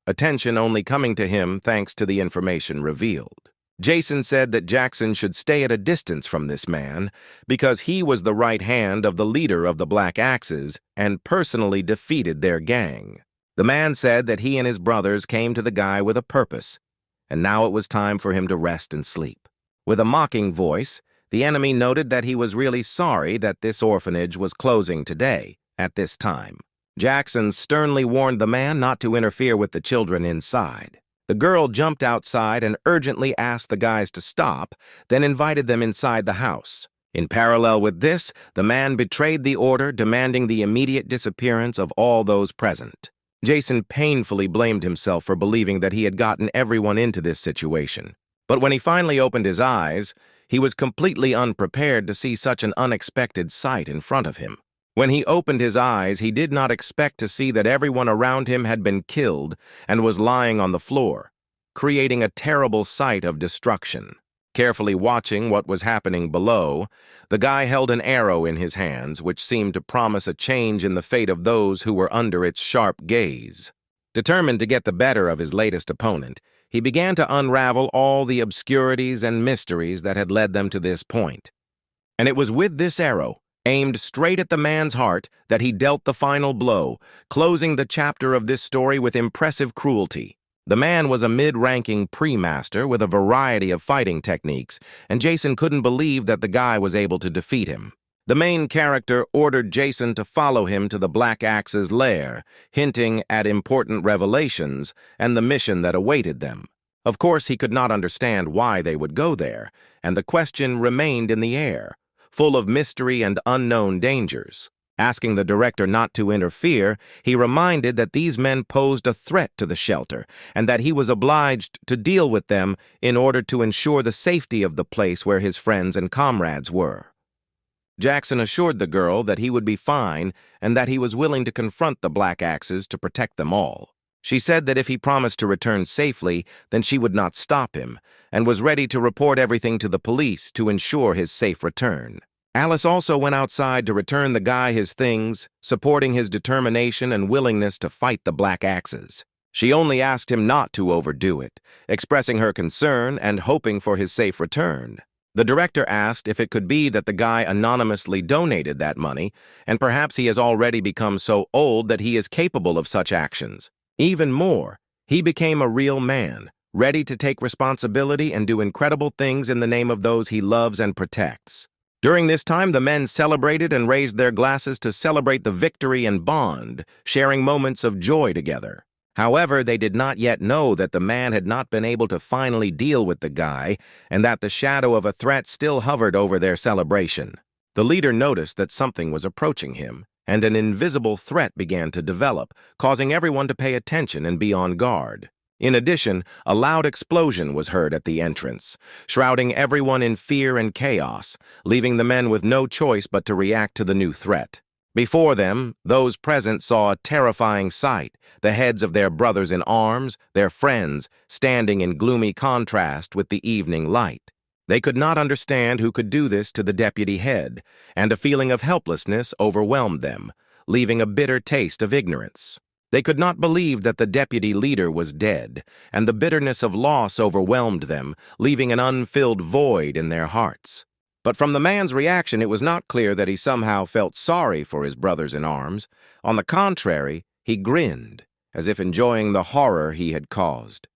Attention only coming to him thanks to the information revealed. Jason said that Jackson should stay at a distance from this man because he was the right hand of the leader of the Black Axes and personally defeated their gang. The man said that he and his brothers came to the guy with a purpose, and now it was time for him to rest and sleep. With a mocking voice, the enemy noted that he was really sorry that this orphanage was closing today, at this time. Jackson sternly warned the man not to interfere with the children inside. The girl jumped outside and urgently asked the guys to stop, then invited them inside the house. In parallel with this, the man betrayed the order, demanding the immediate disappearance of all those present. Jason painfully blamed himself for believing that he had gotten everyone into this situation. But when he finally opened his eyes, he was completely unprepared to see such an unexpected sight in front of him. When he opened his eyes, he did not expect to see that everyone around him had been killed and was lying on the floor, creating a terrible sight of destruction. Carefully watching what was happening below, the guy held an arrow in his hands, which seemed to promise a change in the fate of those who were under its sharp gaze. Determined to get the better of his latest opponent, he began to unravel all the obscurities and mysteries that had led them to this point. And it was with this arrow, aimed straight at the man's heart, that he dealt the final blow, closing the chapter of this story with impressive cruelty. The man was a mid-ranking pre-master with a variety of fighting techniques, and Jason couldn't believe that the guy was able to defeat him. The main character ordered Jason to follow him to the Black Axe's lair, hinting at important revelations and the mission that awaited them. Of course, he could not understand why they would go there, and the question remained in the air, full of mystery and unknown dangers. Asking the director not to interfere, he reminded that these men posed a threat to the shelter and that he was obliged to deal with them in order to ensure the safety of the place where his friends and comrades were. Jackson assured the girl that he would be fine and that he was willing to confront the Black Axes to protect them all. She said that if he promised to return safely, then she would not stop him, and was ready to report everything to the police to ensure his safe return. Alice also went outside to return the guy his things, supporting his determination and willingness to fight the Black Axes. She only asked him not to overdo it, expressing her concern and hoping for his safe return. The director asked if it could be that the guy anonymously donated that money, and perhaps he has already become so old that he is capable of such actions. Even more, he became a real man, ready to take responsibility and do incredible things in the name of those he loves and protects. During this time, the men celebrated and raised their glasses to celebrate the victory and bond, sharing moments of joy together. However, they did not yet know that the man had not been able to finally deal with the guy and that the shadow of a threat still hovered over their celebration. The leader noticed that something was approaching him, and an invisible threat began to develop, causing everyone to pay attention and be on guard. In addition, a loud explosion was heard at the entrance, shrouding everyone in fear and chaos, leaving the men with no choice but to react to the new threat. Before them, those present saw a terrifying sight, the heads of their brothers in arms, their friends, standing in gloomy contrast with the evening light. They could not understand who could do this to the deputy head, and a feeling of helplessness overwhelmed them, leaving a bitter taste of ignorance. They could not believe that the deputy leader was dead, and the bitterness of loss overwhelmed them, leaving an unfilled void in their hearts. But from the man's reaction, it was not clear that he somehow felt sorry for his brothers in arms. On the contrary, he grinned, as if enjoying the horror he had caused.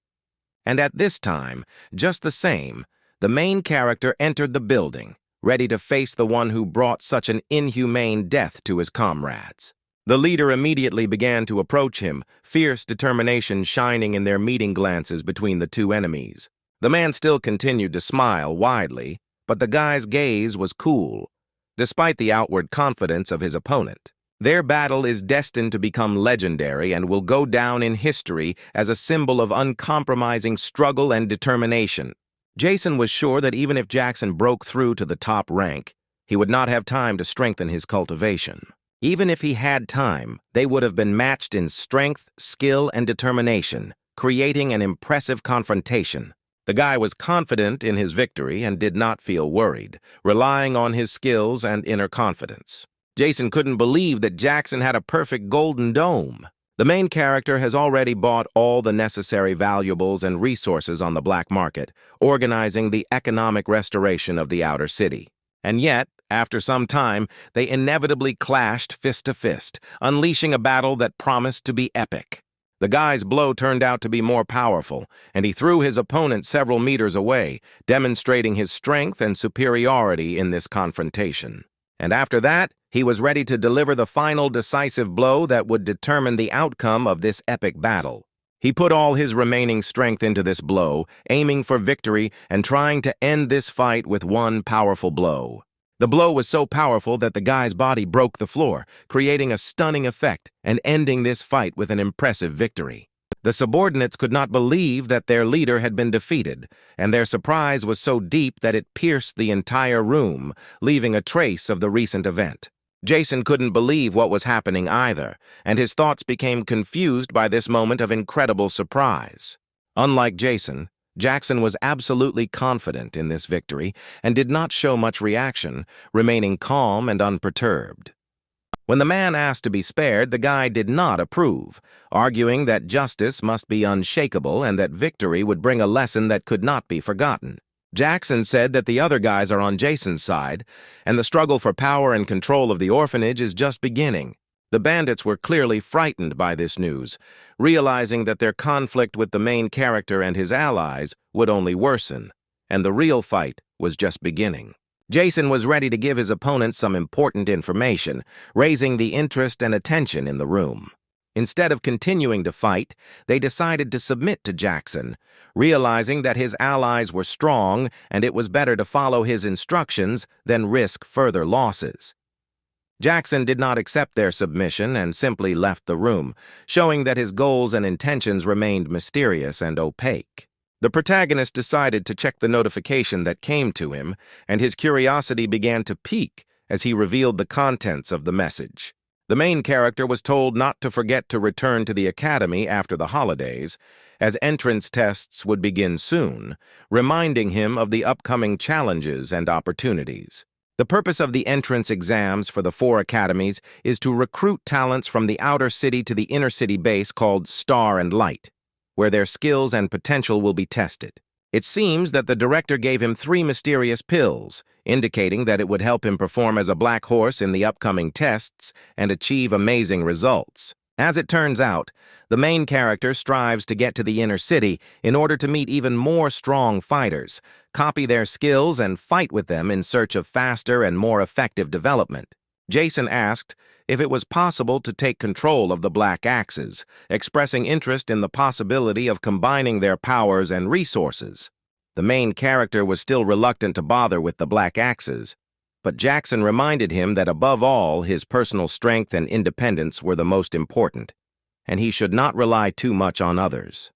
And at this time, just the same, the main character entered the building, ready to face the one who brought such an inhumane death to his comrades. The leader immediately began to approach him, fierce determination shining in their meeting glances between the two enemies. The man still continued to smile widely, but the guy's gaze was cool, despite the outward confidence of his opponent. Their battle is destined to become legendary and will go down in history as a symbol of uncompromising struggle and determination. Jason was sure that even if Jackson broke through to the top rank, he would not have time to strengthen his cultivation. Even if he had time, they would have been matched in strength, skill, and determination, creating an impressive confrontation. The guy was confident in his victory and did not feel worried, relying on his skills and inner confidence. Jason couldn't believe that Jackson had a perfect golden dome. The main character has already bought all the necessary valuables and resources on the black market, organizing the economic restoration of the outer city. And yet, after some time, they inevitably clashed fist to fist, unleashing a battle that promised to be epic. The guy's blow turned out to be more powerful, and he threw his opponent several meters away, demonstrating his strength and superiority in this confrontation. And after that, he was ready to deliver the final decisive blow that would determine the outcome of this epic battle. He put all his remaining strength into this blow, aiming for victory and trying to end this fight with one powerful blow. The blow was so powerful that the guy's body broke the floor, creating a stunning effect and ending this fight with an impressive victory. The subordinates could not believe that their leader had been defeated, and their surprise was so deep that it pierced the entire room, leaving a trace of the recent event. Jason couldn't believe what was happening either, and his thoughts became confused by this moment of incredible surprise. Unlike Jason, Jackson was absolutely confident in this victory and did not show much reaction, remaining calm and unperturbed. When the man asked to be spared, the guy did not approve, arguing that justice must be unshakable and that victory would bring a lesson that could not be forgotten. Jackson said that the other guys are on Jason's side, and the struggle for power and control of the orphanage is just beginning. The bandits were clearly frightened by this news, realizing that their conflict with the main character and his allies would only worsen, and the real fight was just beginning. Jason was ready to give his opponent some important information, raising the interest and attention in the room. Instead of continuing to fight, they decided to submit to Jackson, realizing that his allies were strong and it was better to follow his instructions than risk further losses. Jackson did not accept their submission and simply left the room, showing that his goals and intentions remained mysterious and opaque. The protagonist decided to check the notification that came to him, and his curiosity began to peak as he revealed the contents of the message. The main character was told not to forget to return to the academy after the holidays, as entrance tests would begin soon, reminding him of the upcoming challenges and opportunities. The purpose of the entrance exams for the 4 academies is to recruit talents from the outer city to the inner city base called Star and Light, where their skills and potential will be tested. It seems that the director gave him 3 mysterious pills, indicating that it would help him perform as a black horse in the upcoming tests and achieve amazing results. As it turns out, the main character strives to get to the inner city in order to meet even more strong fighters, copy their skills, and fight with them in search of faster and more effective development. Jason asked if it was possible to take control of the Black Axes, expressing interest in the possibility of combining their powers and resources. The main character was still reluctant to bother with the Black Axes, but Jackson reminded him that above all, his personal strength and independence were the most important, and he should not rely too much on others.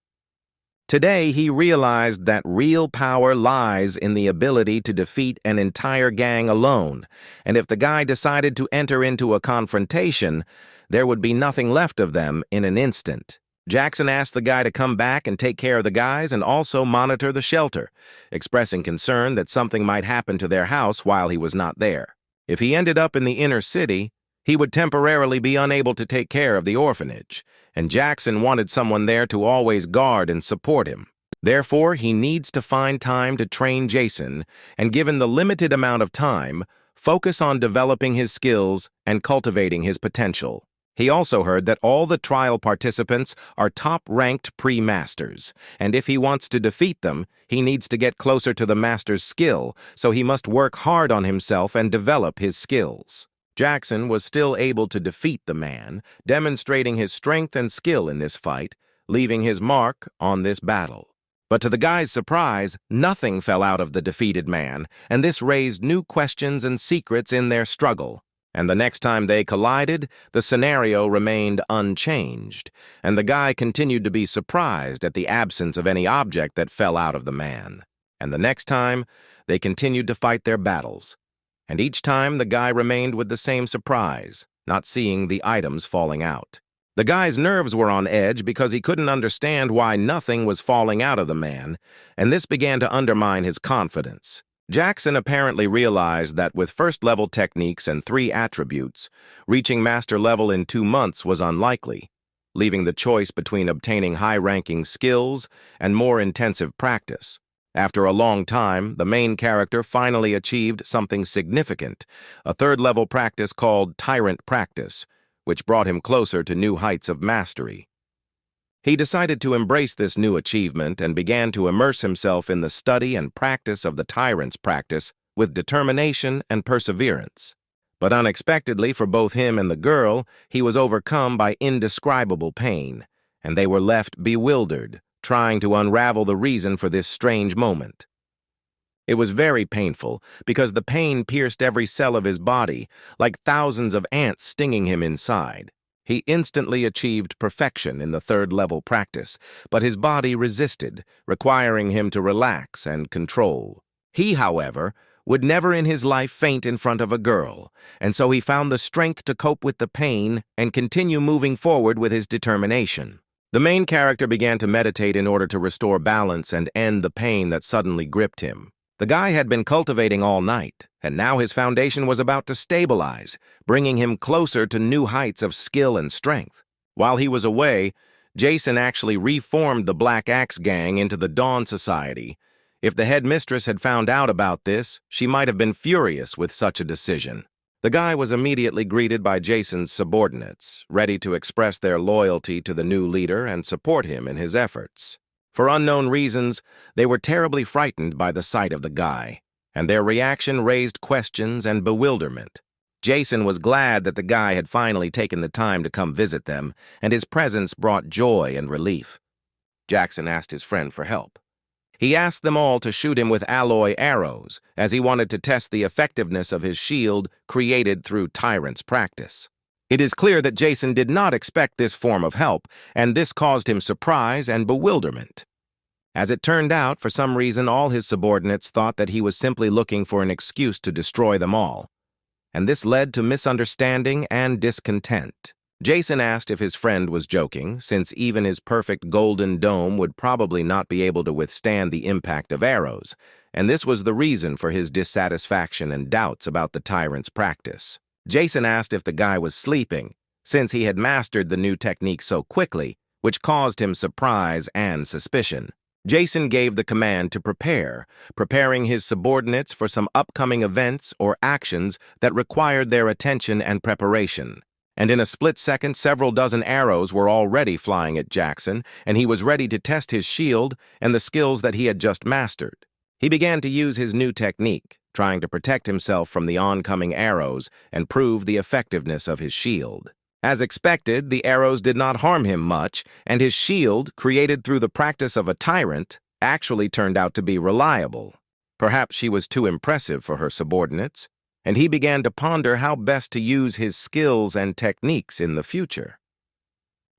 Today, he realized that real power lies in the ability to defeat an entire gang alone, and if the guy decided to enter into a confrontation, there would be nothing left of them in an instant. Jackson asked the guy to come back and take care of the guys and also monitor the shelter, expressing concern that something might happen to their house while he was not there. If he ended up in the inner city, he would temporarily be unable to take care of the orphanage, and Jackson wanted someone there to always guard and support him. Therefore, he needs to find time to train Jason, and given the limited amount of time, focus on developing his skills and cultivating his potential. He also heard that all the trial participants are top-ranked pre-masters, and if he wants to defeat them, he needs to get closer to the master's skill, so he must work hard on himself and develop his skills. Jackson was still able to defeat the man, demonstrating his strength and skill in this fight, leaving his mark on this battle. But to the guy's surprise, nothing fell out of the defeated man, and this raised new questions and secrets in their struggle. And the next time they collided, the scenario remained unchanged, and the guy continued to be surprised at the absence of any object that fell out of the man. And the next time, they continued to fight their battles. And each time the guy remained with the same surprise, not seeing the items falling out. The guy's nerves were on edge because he couldn't understand why nothing was falling out of the man, and this began to undermine his confidence. Jackson apparently realized that with first-level techniques and 3 attributes, reaching master level in 2 months was unlikely, leaving the choice between obtaining high-ranking skills and more intensive practice. After a long time, the main character finally achieved something significant, a 3rd-level practice called Tyrant Practice, which brought him closer to new heights of mastery. He decided to embrace this new achievement and began to immerse himself in the study and practice of the Tyrant's Practice with determination and perseverance. But unexpectedly for both him and the girl, he was overcome by indescribable pain, and they were left bewildered, trying to unravel the reason for this strange moment. It was very painful because the pain pierced every cell of his body, like thousands of ants stinging him inside. He instantly achieved perfection in the 3rd-level practice, but his body resisted, requiring him to relax and control. He, however, would never in his life faint in front of a girl, and so he found the strength to cope with the pain and continue moving forward with his determination. The main character began to meditate in order to restore balance and end the pain that suddenly gripped him. The guy had been cultivating all night, and now his foundation was about to stabilize, bringing him closer to new heights of skill and strength. While he was away, Jason actually reformed the Black Axe Gang into the Dawn Society. If the headmistress had found out about this, she might have been furious with such a decision. The guy was immediately greeted by Jason's subordinates, ready to express their loyalty to the new leader and support him in his efforts. For unknown reasons, they were terribly frightened by the sight of the guy, and their reaction raised questions and bewilderment. Jason was glad that the guy had finally taken the time to come visit them, and his presence brought joy and relief. Jackson asked his friend for help. He asked them all to shoot him with alloy arrows, as he wanted to test the effectiveness of his shield created through Tyrant's Practice. It is clear that Jason did not expect this form of help, and this caused him surprise and bewilderment. As it turned out, for some reason all his subordinates thought that he was simply looking for an excuse to destroy them all. and this led to misunderstanding and discontent. Jason asked if his friend was joking, since even his perfect golden dome would probably not be able to withstand the impact of arrows, and this was the reason for his dissatisfaction and doubts about the tyrant's practice. Jason asked if the guy was sleeping, since he had mastered the new technique so quickly, which caused him surprise and suspicion. Jason gave the command to prepare, preparing his subordinates for some upcoming events or actions that required their attention and preparation. And in a split second, several dozen arrows were already flying at Jackson, and he was ready to test his shield and the skills that he had just mastered. He began to use his new technique, trying to protect himself from the oncoming arrows and prove the effectiveness of his shield. As expected, the arrows did not harm him much, and his shield, created through the practice of a tyrant, actually turned out to be reliable. Perhaps she was too impressive for her subordinates, and he began to ponder how best to use his skills and techniques in the future.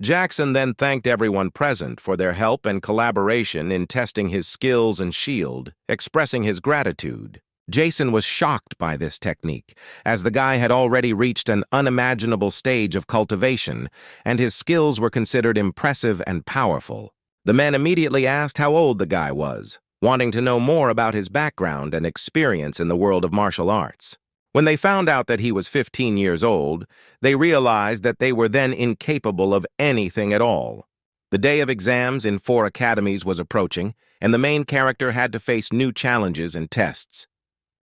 Jackson then thanked everyone present for their help and collaboration in testing his skills and shield, expressing his gratitude. Jason was shocked by this technique, as the guy had already reached an unimaginable stage of cultivation, and his skills were considered impressive and powerful. The men immediately asked how old the guy was, wanting to know more about his background and experience in the world of martial arts. When they found out that he was 15 years old, they realized that they were then incapable of anything at all. The day of exams in 4 academies was approaching, and the main character had to face new challenges and tests.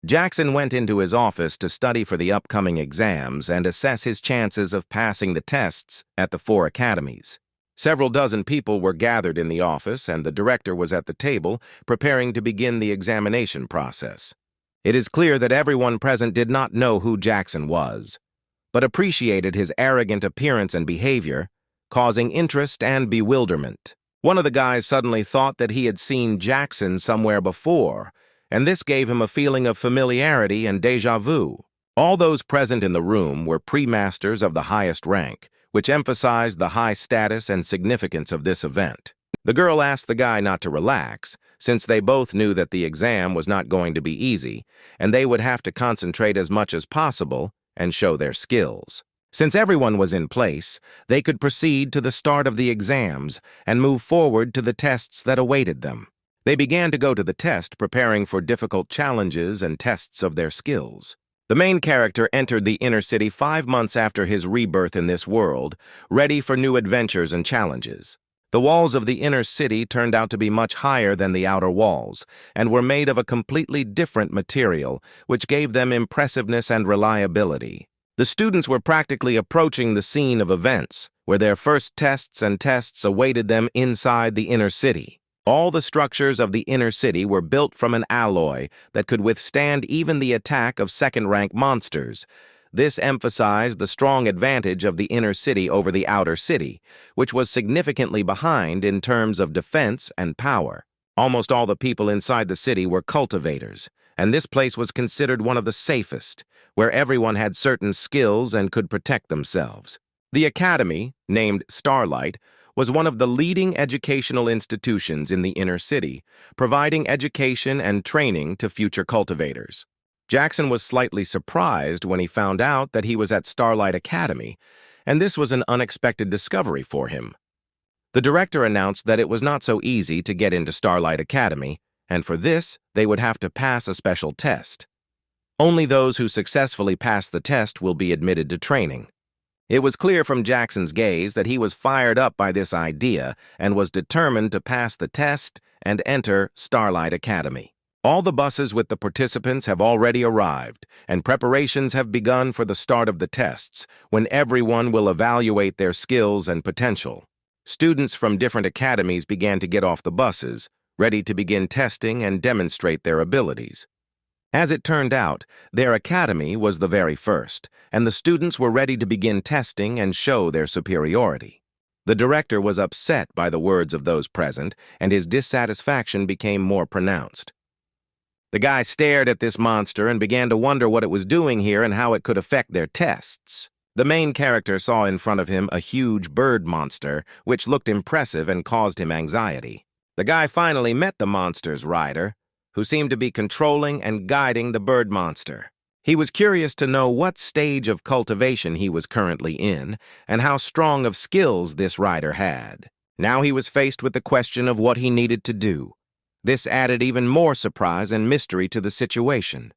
Jackson went into his office to study for the upcoming exams and assess his chances of passing the tests at the 4 academies. Several dozen people were gathered in the office, and the director was at the table, preparing to begin the examination process. It is clear that everyone present did not know who Jackson was, but appreciated his arrogant appearance and behavior, causing interest and bewilderment. One of the guys suddenly thought that he had seen Jackson somewhere before, and this gave him a feeling of familiarity and déjà vu. All those present in the room were pre-masters of the highest rank, which emphasized the high status and significance of this event. The girl asked the guy not to relax, since they both knew that the exam was not going to be easy, and they would have to concentrate as much as possible and show their skills. Since everyone was in place, they could proceed to the start of the exams and move forward to the tests that awaited them. They began to go to the test, preparing for difficult challenges and tests of their skills. The main character entered the inner city 5 months after his rebirth in this world, ready for new adventures and challenges. The walls of the inner city turned out to be much higher than the outer walls, and were made of a completely different material, which gave them impressiveness and reliability. The students were practically approaching the scene of events, where their first tests and tests awaited them inside the inner city. All the structures of the inner city were built from an alloy that could withstand even the attack of second-rank monsters. This emphasized the strong advantage of the inner city over the outer city, which was significantly behind in terms of defense and power. Almost all the people inside the city were cultivators, and this place was considered one of the safest, where everyone had certain skills and could protect themselves. The academy, named Starlight, was one of the leading educational institutions in the inner city, providing education and training to future cultivators. Jackson was slightly surprised when he found out that he was at Starlight Academy, and this was an unexpected discovery for him. The director announced that it was not so easy to get into Starlight Academy, and for this, they would have to pass a special test. Only those who successfully pass the test will be admitted to training. It was clear from Jackson's gaze that he was fired up by this idea and was determined to pass the test and enter Starlight Academy. All the buses with the participants have already arrived, and preparations have begun for the start of the tests, when everyone will evaluate their skills and potential. Students from different academies began to get off the buses, ready to begin testing and demonstrate their abilities. As it turned out, their academy was the very first, and the students were ready to begin testing and show their superiority. The director was upset by the words of those present, and his dissatisfaction became more pronounced. The guy stared at this monster and began to wonder what it was doing here and how it could affect their tests. The main character saw in front of him a huge bird monster, which looked impressive and caused him anxiety. The guy finally met the monster's rider, who seemed to be controlling and guiding the bird monster. He was curious to know what stage of cultivation he was currently in and how strong of skills this rider had. Now he was faced with the question of what he needed to do. This added even more surprise and mystery to the situation.